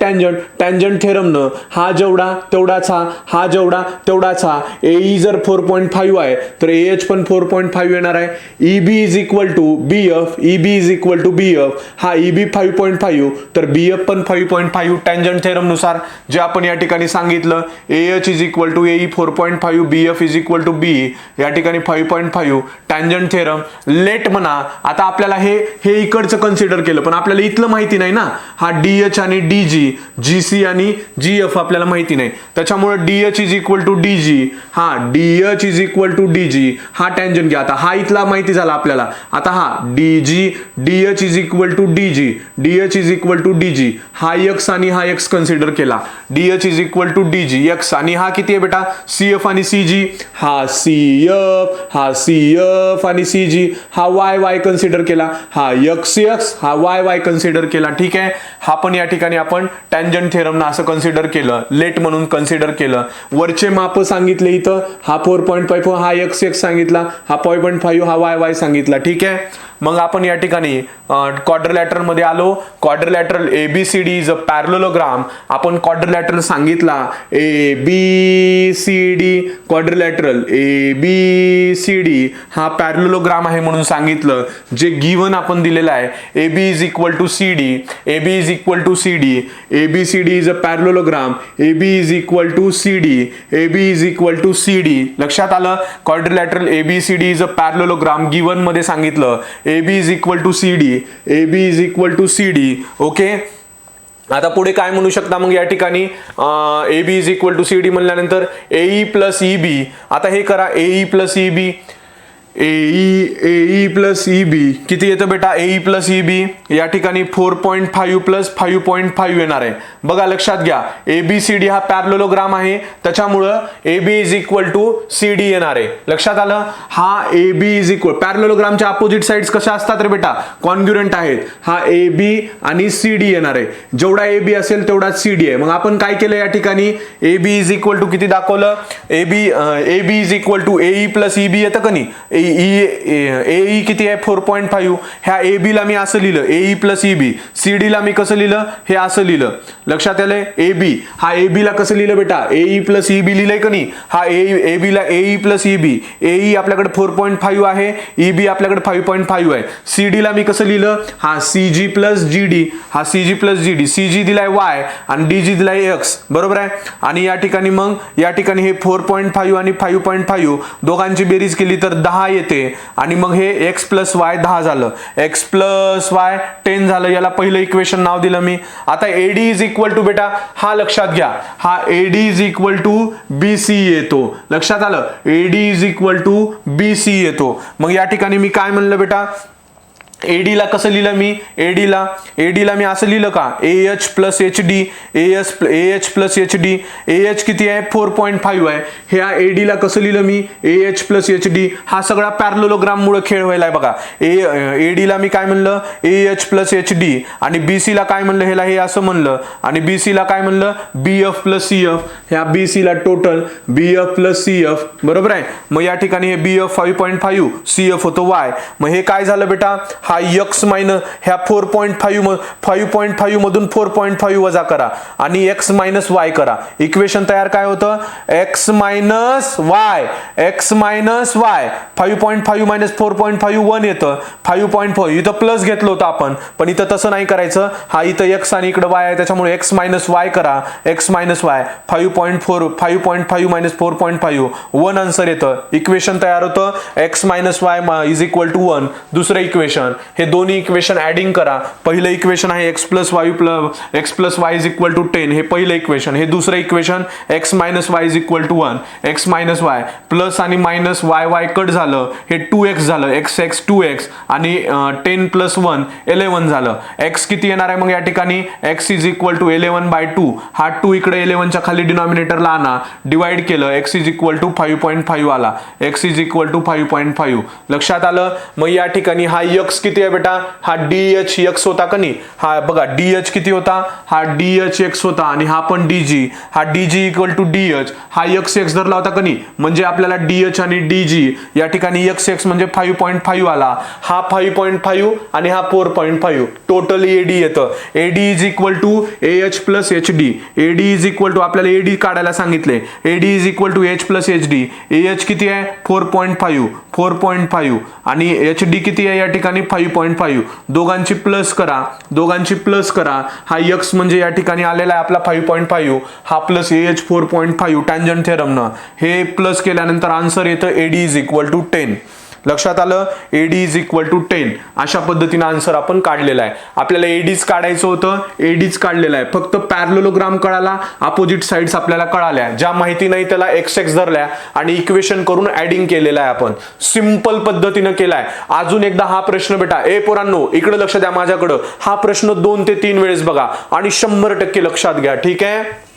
टँजंट थेरम न हा जेवढा तेवढाच हा जेवढा तेवढाच हा. AE जर 4.5 आहे तर AH पण 4.5 येणार आहे. EB is equal to BF, EB is equal to BF, हा EB 5.5 तर BF पण 5.5 टँजंट थेरम नुसार जे आपण या ठिकाणी सांगितलं. AH is equal to AE 4.5, BF is equal to BE या ठिकाणी 5.5 टँजंट थेरम. लेट म्हणा. आता आपल्याला हे इकडचं कन्सिडर केलं पण आपल्याला इथलं माहिती नाही ना. हा DH आणि DG, GC आणि GF आपल्याला माहिती नाही, त्याच्यामुळे DH is equal to DG, हा DH is equal to DG हा टँजंट घ्या. आता हा इथला माहिती झाला आपल्याला. आता हा DH is equal to DH is equal to DG, हा X आणि हा X कन्सिडर केला. DH is equal to DG X आणि हा किती आहे बेटा, CF आणि CG, हा CF आणि CG, हा Y कन्सिडर केला, हा XX, हा Y कन्सिडर केला. ठीक आहे, हा पण या ठिकाणी आपण टँजंट थेरम ना असं कन्सिडर केलं, लेट म्हणून कन्सिडर केलं. वरचे माप सांगितले इथं, हा 4.5, हा XX सांगितला, हा 5.5, हा Y सांगितला. ठीक आहे, मग आपण या ठिकाणी क्वाड्रिलॅटरल मध्ये आलो. Quadrilateral ABCD is a parallelogram. आपण क्वाड्रिलॅटरल सांगितला ABCD, क्वाड्रिलॅटरल ABCD हा पॅरलोग्राम आहे म्हणून सांगितलं. जे गिवन आपण दिलेलं आहे AB is equal to CD, AB is equal to CD, ABCD is a parallelogram, AB is equal to CD, AB is equal to CD. लक्षात आलं. Quadrilateral ABCD is a parallelogram given मध्ये सांगितलं AB is equal to CD, AB is equal to CD. Okay, आता पुढे काय म्हणू शकता मग या ठिकाणी AB is equal to CD म्हणल्यानंतर AE प्लस EB. आता हे करा, AE plus EB, AE plus EB किती येतं बेटा, AE प्लस EB या ठिकाणी 4.5 प्लस 5.5 येणार आहे. बघा लक्षात घ्या, ABCD हा पॅरलोग्राम आहे त्याच्यामुळं AB is equal to CD येणार आहे. लक्षात आलं. हा AB इज इक्वल, पॅरलोग्रामच्या अपोजिट साइड्स कशा असतात रे बेटा, कॉन्ग्रुएंट आहेत. हा AB आणि CD येणार आहे. जेवढा AB असेल तेवढाच CD आहे. मग आपण काय केलं या ठिकाणी, AB इज इक्वल टू किती दाखवलं, AB is equal to AE plus EB येतं का नाही, ए किती आहे 4.5. ह्या ए बी ला मी असं लिहिलं A plus E B. C D ला मी कसं लिहिलं हे असं लिहिलं. लक्षात आलंय. ए बी हा ए बी ला कसं लिहिलं बेटा ए प्लस ई बी लिहिलंय का नाही. हा ए बी ला ए प्लस ई बी. ए आपल्याकडे 4.5 आहे. ई बी आपल्याकडे 5.5 आहे. सी डी ला मी कसं लिहिलं हा सी जी प्लस जी डी. हा सी जी प्लस जी डी. सी जी दिलाय वाय आणि डी जी दिलाय एक्स. बरोबर आहे. आणि या ठिकाणी मग या ठिकाणी हे 4.5 आणि 5.5 दोघांची बेरीज केली तर 10 येते. आणि मग हे एक्स प्लस वाय 10 झालं. एक्स प्लस वाय 10 झालं. याला पहिलं इक्वेशन नाव दिलं मी. आता एडी इज इक्वल टू बेटा हा लक्षात घ्या हा AD is equal to B C येतो. लक्षात आलं. AD is equal to B C येतो. मग या ठिकाणी मी काय म्हणलं बेटा एडी ला कसं लिहिलं मी एडी ला मी असं लिहिलं का A H plus H D. A H plus H D. A H किती आहे 4.5 आहे. ह्या एडी ला कसं लिहिलं मी A H plus H D. हा सगळा पॅरलोग्राम मुळे खेळ व्हायलाय बघा. एडी ला मी काय म्हणलं ए एच प्लस एच डी आणि बीसी ला काय म्हणलं ह्याला हे असं म्हणलं आणि बीसी ला काय म्हणलं बी एफ प्लस सी एफ. ह्या बीसी ला टोटल बी एफ प्लस सी एफ. बरोबर आहे. मग या ठिकाणी हे बी एफ 5.5 सी एफ होतो वाय. मग हे काय झालं बेटा हा एक्स मायनस ह्या 5.5 मधून 4.5 वजा करा आणि एक्स मायनस वाय करा. इक्वेशन तयार काय होतं एक्स मायनस वाय. 5.5 मायनस 4.5 1 येतं. 5.5 इथं प्लस घेतलं होतं आपण पण इथं तसं नाही करायचं. हा इथं एक्स आणि इकडे वाय आहे त्याच्यामुळे एक्स मायनस वाय करा. X minus Y 5.5 minus 4.5 1 answer येतं. इक्वेशन तयार होतं X minus Y is equal to 1. दुसरं इक्वेशन हे दोन्ही इक्वेशन ऍडिंग करा. पहिलं इक्वेशन आहे X plus Y is equal to 10 हे पहिलं इक्वेशन. हे दुसरं equation X minus Y is equal to 1. X minus Y plus आणि मायनस वाय कट झालं हे 2x झालं. एक्स 2x आणि 10 प्लस 1 11 झालं. एक्स किती येणार आहे मग या ठिकाणी एक्स इज इक्वल टू 11/2. हा 2 इकडे 11च्या खाली डिनॉमिनेटरला आणा. डिवाइड केलं एक्स इज इक्वल टू 5.5 आला. X is equal to 5.5. लक्षात आलं. मग या ठिकाणी हा एक्स किती आहे बेटा हा DH एक्स होता का नाही. हा बघा DH किती होता हा DH एक्स होता आणि हा पण DG. हा DG इक्वल टू DH. हा एक्स धरला होता का नाही म्हणजे आपल्याला DH आणि DG या ठिकाणी एक्स म्हणजे 5.5 आला. हा 5.5 आणि हा 4.5 टोटल एडी येतं. AD is equal to AH plus HD. AD is equal to आपल्याला एडी काढायला सांगितले. AD is equal to H plus HD. AH किती आहे 4.5 आणि HD किती आहे या ठिकाणी 5.5. दोघांची प्लस करा. हा एक्स म्हणजे या ठिकाणी आलेला आहे आपला 5.5. हा प्लस AH 4.5 टँजंट थेरमनं हे प्लस केल्यानंतर आन्सर येतं एडी इज इक्वल टू 10. लक्षात आलं. एडी इज इक्वल टू 10 अशा पद्धतीने आन्सर आपण काढलेला आहे. आपल्याला एडीच काढायचं होतं एडीच काढलेला आहे. फक्त पॅरलोग्राम कळाला अपोजिट साइड्स आपल्याला कळाल्या. ज्या माहिती नाही त्याला एक्स धरल्या आणि इक्वेशन करून ऍडिंग केलेलं आहे. आपण सिंपल पद्धतीने केलाय. अजून एकदा हा प्रश्न बेटा पोरांनो इकडे लक्ष द्या माझ्याकडं. हा प्रश्न 2 ते 3 वेळेस बघा आणि 100% लक्षात घ्या. ठीक आहे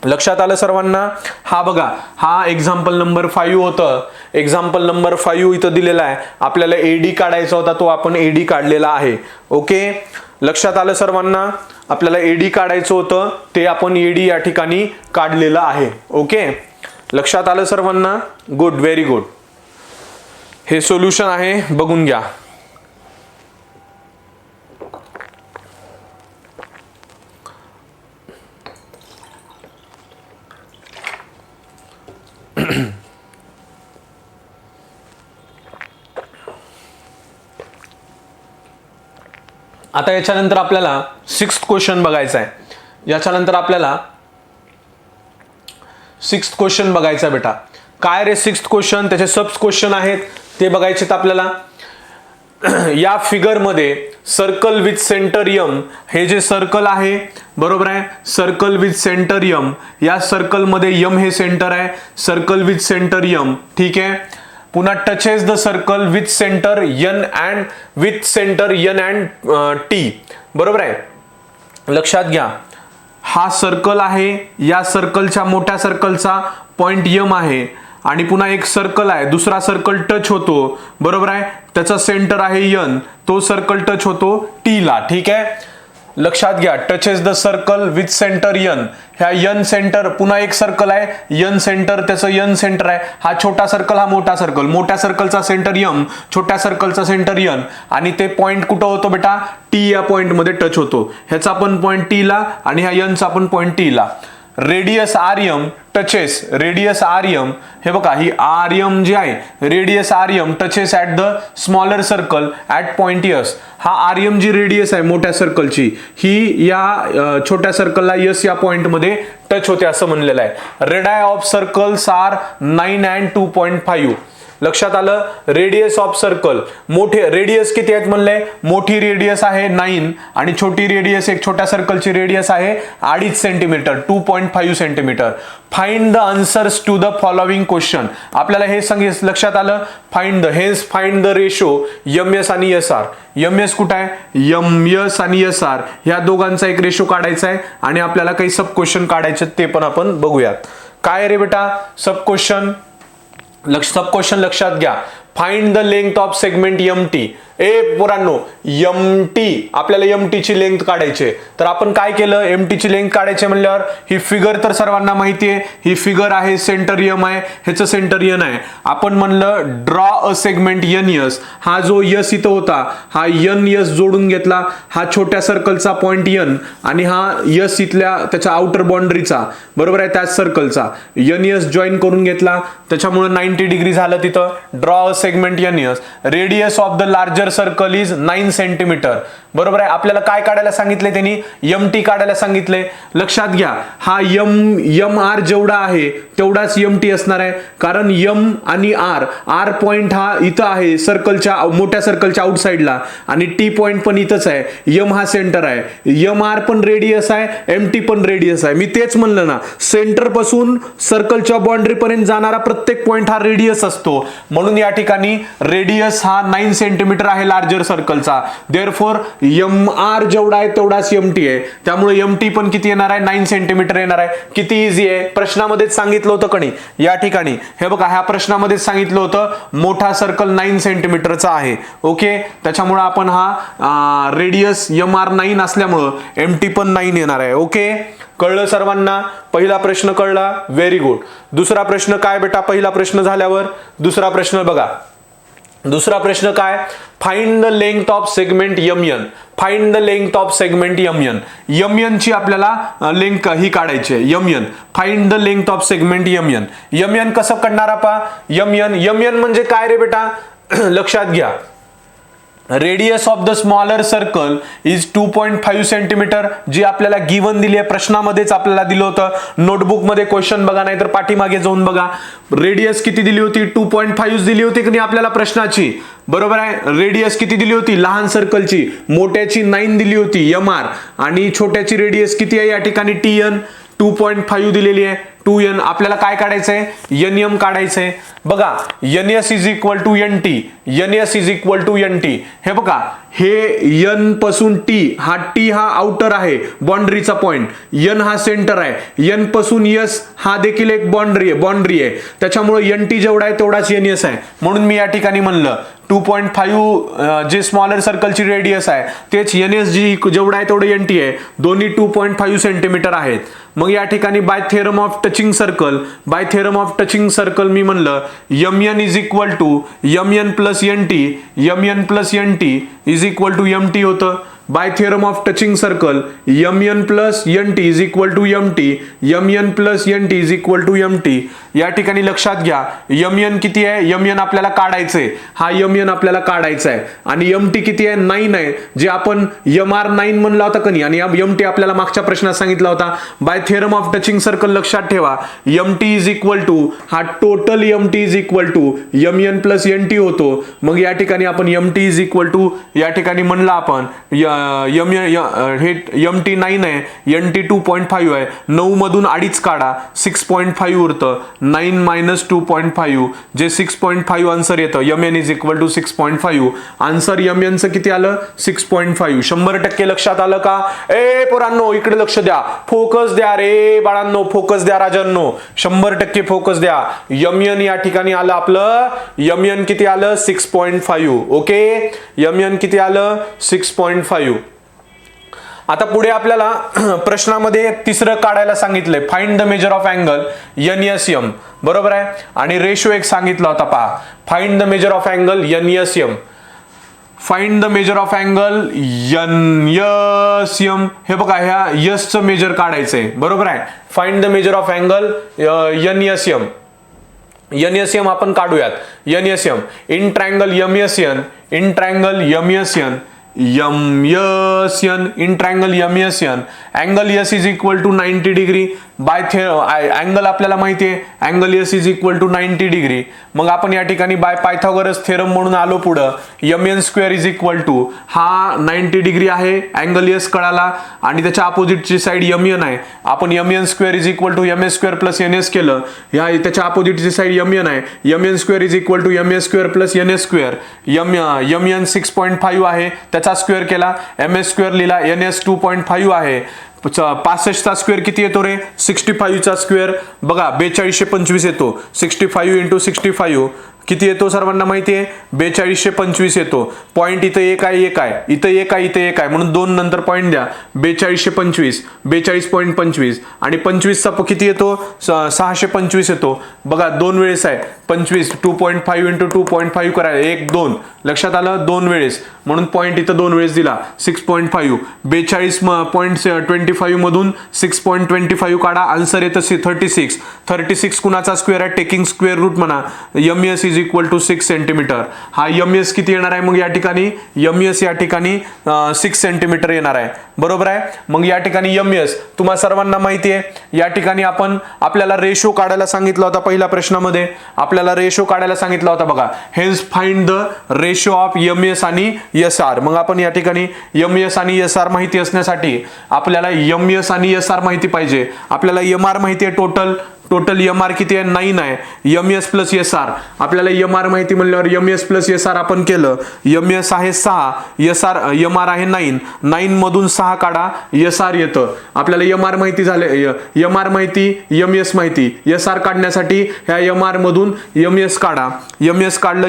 लक्षात आलं सर्वांना. हा बघा हा एक्झाम्पल नंबर 5 होतं. एक्झाम्पल नंबर 5 इथं दिलेला आहे. आपल्याला एडी काढायचा होता तो आपण एडी काढलेला आहे. ओके लक्षात आलं सर्वांना. आपल्याला एडी काढायचं होतं ते आपण एडी या ठिकाणी काढलेलं आहे. ओके लक्षात आलं सर्वांना. Good very good. हे सोल्युशन आहे बघून घ्या. आता याच्यानंतर आपल्याला 6th क्वेश्चन बघायचा आहे. याच्यानंतर आपल्याला 6th क्वेश्चन बघायचा बेटा. काय रे 6th क्वेश्चन त्याचे सबस क्वेश्चन आहेत ते बघायचे आपल्याला. या फिगर मध्ये सर्कल विथ सेंटर यम हे जे सर्कल आहे बरोबर आहे. सर्कल विथ सेंटर यम या सर्कल मध्ये यम हे सेंटर आहे. सर्कल विथ सेंटर यम ठीक आहे. पुन्हा touches the circle with centre N and T बरोबर आहे. लक्षात घ्या हा सर्कल आहे. या सर्कलच्या मोठ्या सर्कलचा पॉइंट यम आहे आणि पुन्हा एक सर्कल आहे. दुसरा सर्कल टच होतो बरोबर आहे. त्याचा सेंटर आहे एन. तो सर्कल टच होतो टी ला. ठीक आहे. लक्षात घ्या, touches the circle with centre N. ह्या यन सेंटर, पुन्हा एक सर्कल आहे यन सेंटर, त्याचं यन सेंटर आहे. हा छोटा सर्कल, हा मोठा सर्कल. मोठ्या सर्कलचा सेंटर यम, छोट्या सर्कलचा सेंटर यन, आणि ते पॉइंट कुठं होतो बेटा, टी या पॉइंट मध्ये टच होतो. ह्याचा पण पॉइंट टी ला आणि ह्या यनचा पण पॉइंट टी ला. Radius R M touches, radius R M, हे बघा ही आर एम जी आहे, radius R M touches at the smaller circle at point S. हा आर एम जी रेडियस आहे मोठ्या सर्कलची, ही या छोट्या सर्कलला यस या पॉइंट मध्ये टच होते असं म्हणलेलं आहे. Radii of circles are 9 and 2.5. लक्षात आलं. रेडियस ऑफ सर्कल, मोठे रेडियस किती आहेत म्हणले, मोठी रेडियस आहे 9 आणि छोटी रेडियस, एक छोट्या सर्कलची रेडियस आहे 2.5 centimetre, 2.5 centimetre. Find the answers to the following question. आपल्याला हे सांगितलं, लक्षात आलं. Find the ratio M S आणि एस आर. एम एस कुठं आहे, एम एस आणि एस आर ह्या दोघांचा एक रेशो काढायचा आहे आणि आपल्याला काही सब क्वेश्चन काढायचे ते पण आपण बघूयात. काय रे बेटा सब क्वेश्चन, सब क्वेश्चन लक्षात घ्या. Find the length of segment M T. पोरांनो, एम टी, आपल्याला एम टी ची लेंथ काढायची. तर आपण काय केलं, एम टी ची लेंथ काढायची म्हणल्यावर ही फिगर तर सर्वांना माहिती आहे, ही फिगर आहे, सेंटर एम आहे, ह्याचं सेंटर एन आहे. आपण म्हणलं draw a segment N S. हा जो यस इथं होता, हा एन एस जोडून घेतला, हा छोट्या सर्कलचा पॉइंट एन आणि हा यस इथल्या त्याच्या आउटर बाउंड्रीचा, बरोबर आहे, त्याच सर्कलचा एन एस जॉईन करून घेतला, त्याच्यामुळे 90 डिग्री झालं तिथं. Draw a segment N S. Radius of the larger circle is 9 centimetre. बरोबर आहे. आपल्याला काय काढायला सांगितले त्यांनी, एम टी काढायला सांगितले. लक्षात घ्या, हा एम आर जेवढा आहे तेवढाच एम टी असणार आहे, कारण एम आणि आर पॉइंट हा इथं आहे सर्कलच्या, मोठ्या सर्कलच्या आउटसाइडला, आणि टी पॉइंट पण इथंच आहे. एम हा सेंटर आहे, एम आर पण रेडियस आहे, एम टी पण रेडियस आहे. मी तेच म्हणलं ना, सेंटर पासून सर्कलच्या बाउंड्री पर्यंत जाणारा प्रत्येक पॉइंट हा रेडियस असतो. म्हणून या ठिकाणी रेडियस हा 9 सेंटीमीटर आहे लार्जर सर्कलचा. देअरफॉर एम आर जेवढा आहे तेवढाच एम टी आहे, त्यामुळे एम टी पण किती येणार आहे, 9 सेंटीमीटर येणार आहे. किती इझी आहे, प्रश्नामध्येच सांगितलं होतं कणी. या ठिकाणी हे बघा, ह्या प्रश्नामध्ये सांगितलं होतं मोठा सर्कल 9 सेंटीमीटरचा आहे. ओके, त्याच्यामुळे आपण हा रेडियस एम आर 9 असल्यामुळं एम टी पण 9 येणार आहे. ओके, कळलं सर्वांना. पहिला प्रश्न कळला, व्हेरी गुड. दुसरा प्रश्न काय बेटा, पहिला प्रश्न झाल्यावर दुसरा प्रश्न बघा. दुसरा प्रश्न काय, find the length of segment M N. Find the length of segment M N. M N ची आपल्याला लेंथ ही काढायची आहे. M N, find the length of segment M N. M N कसं काढणार आपा, एम एन म्हणजे काय रे बेटा, लक्षात घ्या. Radius of the smaller circle is 2.5 centimetre, जी आपल्याला गिवन दिली आहे, प्रश्नामध्येच आपल्याला दिलं होतं. नोटबुक मध्ये क्वेश्चन बघा, नाही तर पाठीमागे जाऊन बघा. रेडियस किती दिली होती, 2.5 दिली होती की नाही आपल्याला प्रश्नाची, बरोबर आहे. रेडियस किती दिली होती लहान सर्कलची, मोठ्याची 9 दिली होती एम आर, आणि छोट्याची रेडियस किती आहे या ठिकाणी टी एन, 2.5 दिलेली आहे. 2n आपल्याला काय काढायचंय, एन एम काढायचंय. बघा, N S is equal to N T, N S is equal to N T. हे बघा, हे एन पासून टी, हा टी हा आउटर आहे बाउंड्रीचा पॉइंट, एन हा सेंटर आहे, एन पासून एस हा देखील एक बाउंड्री आहे, त्याच्यामुळे एन टी जेवढा आहे तेवढाच एन एस आहे. म्हणून मी या ठिकाणी म्हणलं 2.5 जे स्मॉलर सर्कलची रेडियस आहे तेच एन एस जी जेवढा आहे तेवढं एन टी आहे. दोन्ही 2.5 सेंटीमीटर आहेत. मग या ठिकाणी by theorem of touching circle मी म्हणलं M N is equal to M N plus N T is equal to M T होतं. By theorem of touching circle M N plus N T is equal to M T, M N plus N T is equal to M T. या ठिकाणी लक्षात घ्या, M N किती आहे, M N आपल्याला काढायचंय, हा एम एन आपल्याला काढायचा आहे, आणि एम टी किती आहे, 9 आहे, जे आपण एम आर 9 म्हणला होता कनी, आणि एम टी आपल्याला मागच्या प्रश्नात सांगितला होता. By theorem of touching circle लक्षात ठेवा, M T is equal to, हा total M T is equal to M N plus N T होतो. मग या ठिकाणी आपण M T is equal to, या ठिकाणी म्हणलं आपण हे एम टी 9 आहे, एन टी 2.5 आहे, 9 मधून 2.5 काढा, 6.5 उरतं. 9 मायनस 2.5 जे 6.5 आन्सर येतं. M N is equal to 6.5. Answer M N चं किती आलं, 6.5. 100% लक्षात आलं का. पोरांनो इकडे लक्ष द्या, फोकस द्या रे बाळांनो, फोकस द्या राजांनो, 100% फोकस द्या. एम एन या ठिकाणी आलं आपलं, एम एन किती आलं, 6.5. ओके, एम एन किती आलं, 6.5. आता पुढे आपल्याला प्रश्नामध्ये तिसरं काढायला सांगितलंय, find the measure of angle NSM, बरोबर आहे. आणि रेशो एक सांगितला होता पहा, find the measure of angle NSM. Find the measure of angle NSM, हे बघा ह्या यसचं मेजर काढायचंय, बरोबर आहे. Find the measure of angle NSM आपण काढूयात. NSM in triangle MSN, in triangle MSN in triangle MSN अँगल S is equal to 90 degree by angle आपल्याला माहिती आहे, angle S is equal to 90 degree. मग आपण या ठिकाणी बाय पायथागोरस थेरम म्हणून आलो पुढं, MN square is equal to, हा 90 डिग्री आहे, अँगल S कळाला आणि त्याच्या अपोजिटची साइड MN आहे. आपण MN square is equal to MS square plus NS केलं, या त्याच्या अपोजिटची साइड MN आहे, MN square is equal to MS square plus NS square. MN 6.5 आहे, त्याचा स्क्वेअर केला, MS स्क्वेअर लिहिला, NS 2.5 आहे. 65 चा स्क्वेअर किती येतो रे, 65 चा स्क्वेअर बघा 4225 येतो. 65 इंटू 65 किती येतो सर्वांना माहिती आहे, 4225 येतो. पॉइंट इथं एक आहे, एक आहे, इथं एक आहे, इथं एक आहे, म्हणून 2 नंतर पॉइंट द्या. 4225, 42.25 आणि 25 चा किती येतो, 625 येतो. बघा 2 वेळेस आहे 25, 2.5 इंटू 2.5 करायला 1 2, लक्षात आलं, 2 वेळेस, म्हणून पॉइंट इथं 2 वेळेस दिला. 6.5, 42.25 मधून 6.25 काढा, आन्सर येतं 36. 36 कुणाचा स्क्वेअर आहे, टेकिंग स्क्वेअर रूट म्हणा. MS is equal to 6 centimetre. हा MS किती येणार आहे मग या ठिकाणी, MS या ठिकाणी 6 सेंटीमीटर येणार आहे, बरोबर आहे. मग या ठिकाणी MS तुम्हा सर्वांना माहिती आहे. या ठिकाणी आपल्याला रेशो काढायला सांगितला होता पहिल्या प्रश्नामध्ये, आपल्याला रेशो काढायला सांगितला होता बघा. Hence find the ratio of MS आणि SR. मग आपण या ठिकाणी MS आणि SR माहिती असण्यासाठी आपल्याला MS आणि SR माहिती पाहिजे. आपल्याला MR माहिती आहे, टोटल MR किती आहे, 9 आहे. MS प्लस SR, आपल्याला MR माहिती म्हणल्यावर MS प्लस SR आपण केलं. MS आहे 6, MR आहे 9, 9 मधून 6 काढा, SR येतं. आपल्याला MR माहिती झाले, MR माहिती, MS माहिती. SR काढण्यासाठी ह्या MR मधून MS काढा, MS काढलं,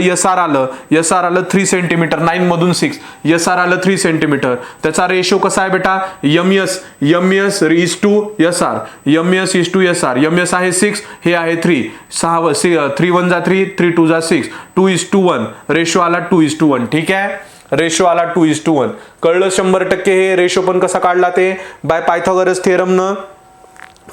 SR आलं 3 सेंटीमीटर, 9 मधून 6, SR आलं 3 सेंटीमीटर. त्याचा रेशो कसा आहे बेटा, MS is to SR, MS is to SR. MS आहे 6, हे आहे 3, 3 1 जा 3, 3 2 जा 6, 2:1, रेशो आला 2:1. ठीक आहे, रेशो आला 2:1. कळलं 100%. हे रेशो पण कसा काढला ते, बाय पायथागोरस थेरमनं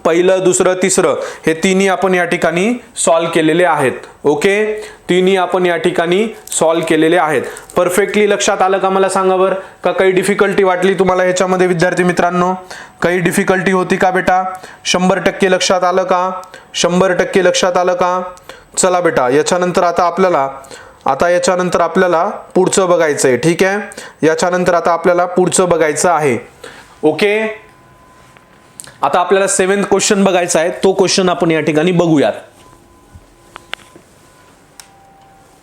पहिलं, दुसरं, तिसरं हे तिन्ही आपण या ठिकाणी सॉल्व केलेले आहेत. ओके, तिन्ही आपण या ठिकाणी सॉल्व केलेले आहेत. परफेक्टली लक्षात आलं का, मला सांगा बरं का काही डिफिकल्टी वाटली तुम्हाला ह्याच्यामध्ये विद्यार्थी मित्रांनो, काही डिफिकल्टी होती का बेटा, 100% लक्षात आलं का, 100% लक्षात आलं का. चला बेटा, याच्यानंतर आता आपल्याला पुढचं बघायचं आहे. ठीक आहे, याच्यानंतर आता आपल्याला पुढचं बघायचं आहे. ओके, आता आपल्याला 7th क्वेश्चन बघायचा आहे, तो क्वेश्चन आपण या ठिकाणी बघूयात.